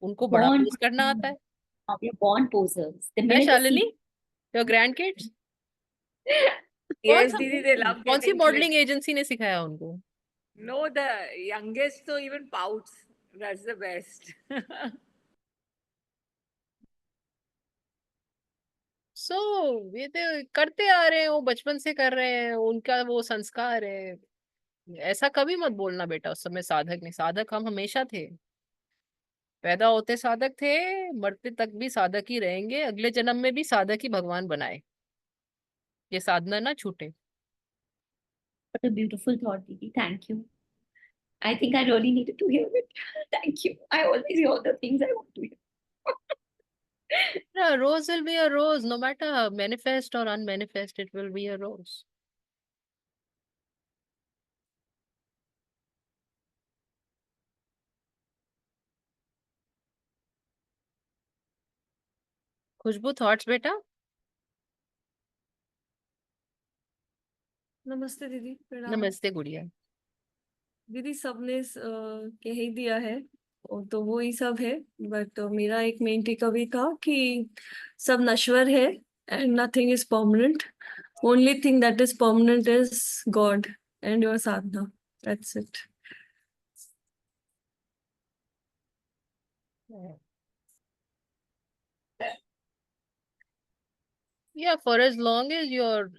उनको बड़ा Born, पोज करना आता है। we are born posers. The है minute they Shalini, see your grand kids Yes, Didi, they love कौन सी getting मॉडलिंग clipped. एजेंसी ने सिखाया उनको? No, the youngest so even pouts. That's the best. सो ये तो करते आ रहे हैं, वो बचपन से कर रहे हैं, उनका वो संस्कार है। ऐसा कभी मत बोलना बेटा उस समय साधक नहीं, साधक हम हमेशा थे। पैदा होते साधक थे, मरते तक भी साधक ही रहेंगे, अगले जन्म में भी साधक ही भगवान बनाए। ये साधना ना छूटे। what a beautiful thought, Didi. Thank you. I think I really needed to hear it. Thank you. I always hear the things I want to hear. A rose will be a rose, no matter manifest or unmanifest, it will be a rose. Khushboo thoughts बेटा? नमस्ते दीदी, प्रणाम। नमस्ते गुड़िया। दीदी सबने कह ही दिया है, और तो वो ही सब है। बट मेरा एक मेन टेकअवे था कि सब नश्वर है and nothing is permanent. Only thing that is permanent is God and your Sadhana. That's it. Yeah, for as long as your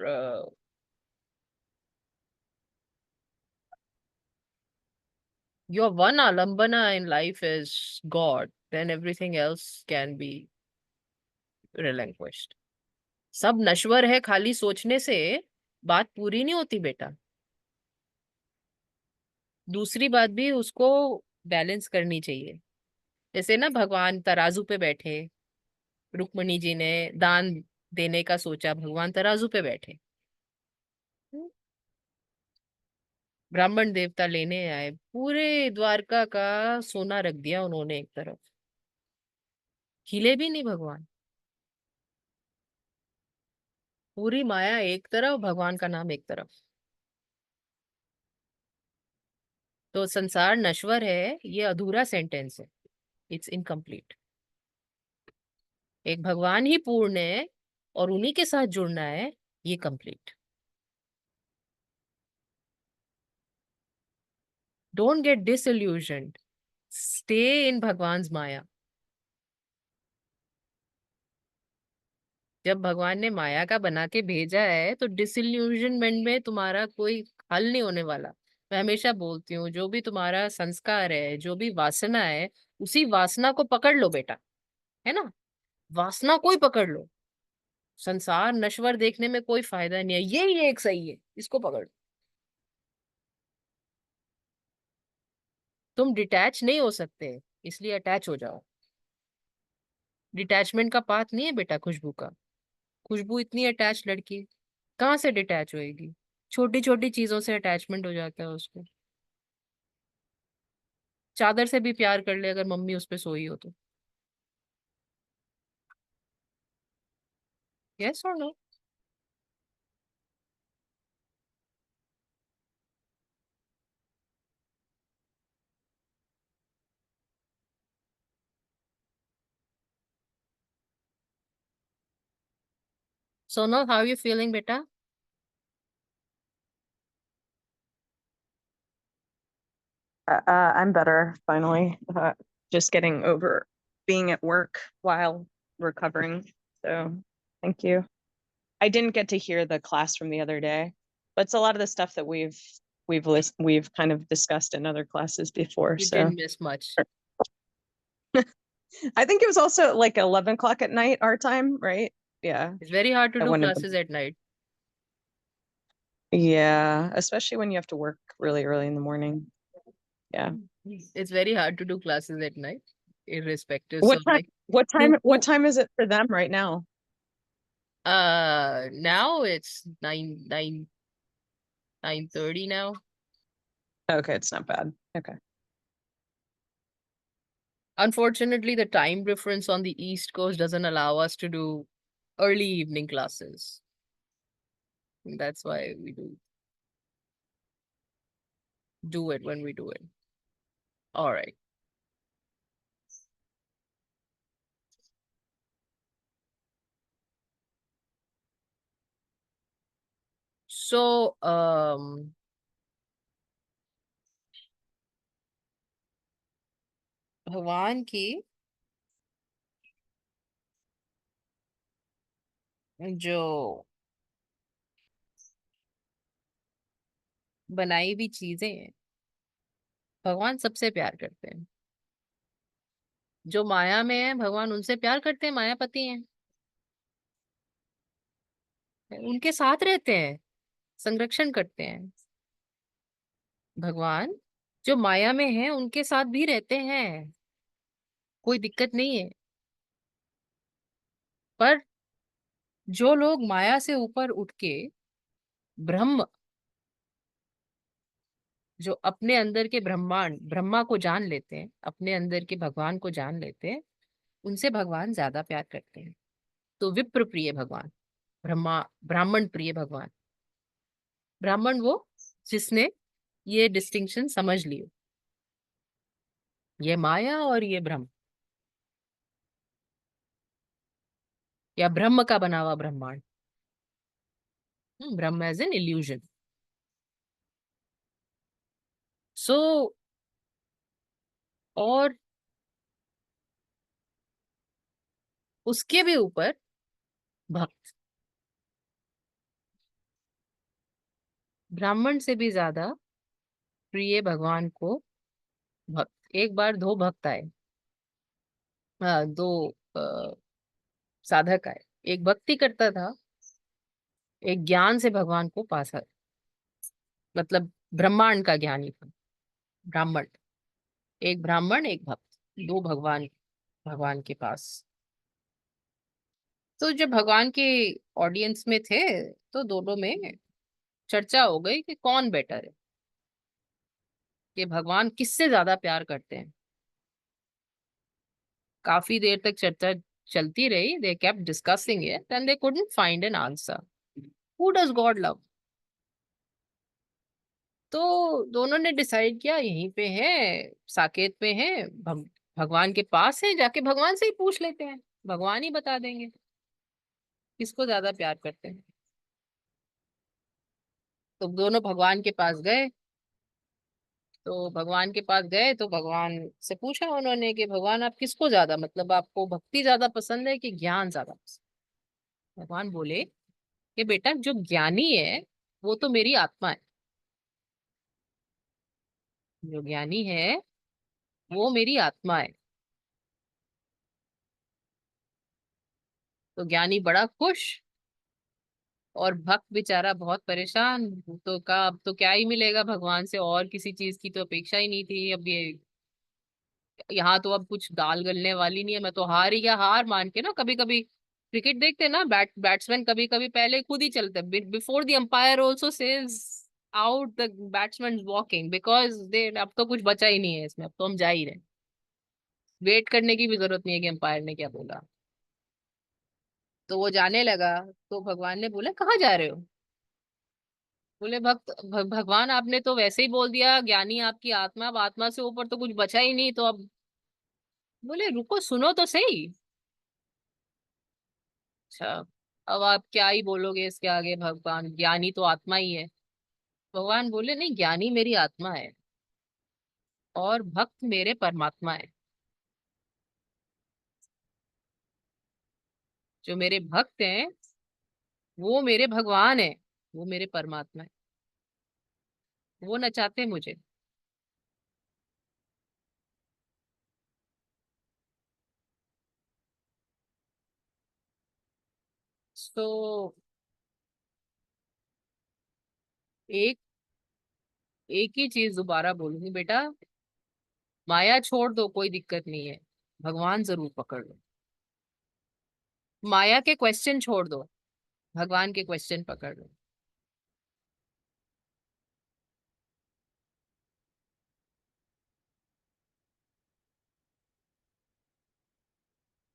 one alambana in life is God, then everything else can be relinquished. सब नश्वर है, खाली सोचने से बात पूरी नहीं होती बेटा। दूसरी बात भी उसको बैलेंस करनी चाहिए। जैसे ना भगवान तराजू पे बैठे, रुक्मणी जी ने दान देने का सोचा, भगवान तराजू पे बैठे, ब्राह्मण देवता लेने आए, पूरे द्वारका का सोना रख दिया उन्होंने एक तरफ, हिले भी नहीं भगवान। पूरी माया एक तरफ, भगवान का नाम एक तरफ। तो संसार नश्वर है, ये अधूरा सेंटेंस है, इट्स इनकम्प्लीट। एक भगवान ही पूर्ण है और उन्हीं के साथ जुड़ना है, ये complete. Don't get disillusioned, stay in Bhagwan's maya. जब भगवान ने माया का बना के भेजा है तो डिसइल्यूजनमेंट में तुम्हारा कोई हल नहीं होने वाला। मैं हमेशा बोलती हूँ, जो भी तुम्हारा संस्कार है, जो भी वासना है, उसी वासना को पकड़ लो बेटा, है ना? वासना को ही पकड़ लो। संसार नश्वर देखने में कोई फायदा नहीं है, यही एक सही है, इसको पकड़ लो। तुम डिटैच नहीं हो सकते, इसलिए अटैच हो जाओ। डिटैचमेंट का पाथ नहीं है बेटा खुशबू का। खुशबू इतनी अटैच लड़की, कहाँ से डिटैच होएगी? छोटी छोटी चीजों से अटैचमेंट हो जाता है उसको। चादर से भी प्यार कर ले अगर मम्मी उस पे सोई हो तो। यस और no? Sonal, how are you feeling beta? I'm better, finally. Just getting over being at work while recovering. So thank you. I didn't get to hear the class from the other day, but it's a lot of the stuff that we've kind of discussed in other classes before. You So didn't miss much. I think it was also like 11 o'clock at night, our time, right? Yeah. It's very hard to I do wouldn't have- classes at night. Yeah, especially when you have to work really early in the morning. Yeah. It's very hard to do classes at night, irrespective. What So time? like, What time is it for them right now? now it's 9:30 now. Okay, it's not bad. Okay. Unfortunately, the time difference on the East Coast doesn't allow us to do early evening classes. That's why we do it when we do it. All right. So, भगवान की जो बनाई हुई चीजें हैं, भगवान सबसे प्यार करते हैं। जो माया में है, भगवान उनसे प्यार करते हैं, मायापति हैं, उनके साथ रहते हैं, संरक्षण करते हैं। भगवान जो माया में है उनके साथ भी रहते हैं, कोई दिक्कत नहीं है। पर जो लोग माया से ऊपर उठ के ब्रह्म, जो अपने अंदर के ब्रह्मांड ब्रह्मा को जान लेते हैं, अपने अंदर के भगवान को जान लेते हैं, उनसे भगवान ज्यादा प्यार करते हैं। तो विप्र प्रिय भगवान, ब्राह्मण प्रिय भगवान। ब्राह्मण वो जिसने ये डिस्टिंक्शन समझ ली, ये माया और ये ब्रह्म, या ब्रह्म का बना हुआ ब्रह्मांड। ब्रह्म एज एन इल्यूजन। सो और उसके भी ऊपर भक्त, ब्राह्मण से भी ज्यादा प्रिय भगवान को भक्त। एक बार दो भक्त आए, हाँ, दो साधक आए। एक भक्ति करता था, एक ज्ञान से भगवान को पासा, मतलब ब्रह्मांड का ज्ञानी था, ब्राह्मण। एक ब्राह्मण एक भक्त, दो भगवान भगवान के पास। तो जब भगवान के ऑडियंस में थे तो दोनों में चर्चा हो गई कि कौन बेटर है, कि भगवान किससे ज्यादा प्यार करते हैं। काफी देर तक चर्चा चलती रही। They kept discussing it and they couldn't find an answer. Who does God love? तो दोनों ने डिसाइड किया यहीं पे है, साकेत पे है, भगवान के पास है, जाके भगवान से ही पूछ लेते हैं, भगवान ही बता देंगे किसको ज्यादा प्यार करते हैं। तो दोनों भगवान के पास गए। तो भगवान के पास गए तो भगवान से पूछा उन्होंने कि भगवान आप किसको ज्यादा, मतलब आपको भक्ति ज्यादा पसंद है कि ज्ञान ज्यादा पसंद? भगवान बोले कि बेटा जो ज्ञानी है वो तो मेरी आत्मा है, जो ज्ञानी है वो मेरी आत्मा है। तो ज्ञानी बड़ा खुश और भक्त बेचारा बहुत परेशान। तो कहा अब तो क्या ही मिलेगा भगवान से, और किसी चीज की तो अपेक्षा ही नहीं थी। अब ये यहाँ तो अब कुछ दाल गलने वाली नहीं है, मैं तो हार ही गया। हार मान के ना, कभी कभी क्रिकेट देखते ना, बैट्समैन कभी कभी पहले खुद ही चलते, before the umpire also says out the batsman walking, because they अब तो कुछ बचा ही नहीं है इसमें, अब तो हम जा ही रहे। वेट करने की भी जरूरत नहीं है कि अंपायर ने क्या बोला। तो वो जाने लगा। तो भगवान ने बोला कहाँ जा रहे हो? बोले भगवान आपने तो वैसे ही बोल दिया ज्ञानी आपकी आत्मा, अब आत्मा से ऊपर तो कुछ बचा ही नहीं, तो अब। बोले रुको सुनो तो सही। अच्छा, अब आप क्या ही बोलोगे इसके आगे, भगवान ज्ञानी तो आत्मा ही है। भगवान बोले नहीं, ज्ञानी मेरी आत्मा है और भक्त मेरे परमात्मा है। जो मेरे भक्त हैं वो मेरे भगवान है, वो मेरे परमात्मा है, वो नचाते मुझे। तो एक एक ही चीज दोबारा बोलूंगी बेटा, माया छोड़ दो कोई दिक्कत नहीं है, भगवान जरूर पकड़ लो। माया के क्वेश्चन छोड़ दो, भगवान के क्वेश्चन पकड़ लो।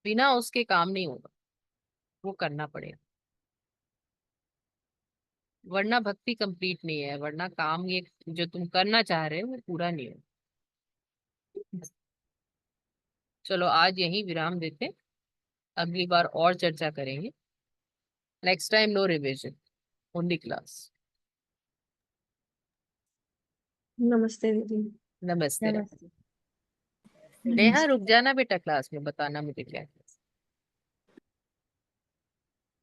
बिना उसके काम नहीं होगा। वो करना पड़ेगा, वरना भक्ति कंप्लीट नहीं है, वरना काम ये जो तुम करना चाह रहे हो वो पूरा नहीं हो। चलो आज यहीं विराम देते हैं, अगली बार और चर्चा करेंगे। Next time no revision, only class. नमस्ते दीदी। नमस्ते। नमस्ते। नेहा रुक जाना बेटा, क्लास में बताना मुझे क्या है।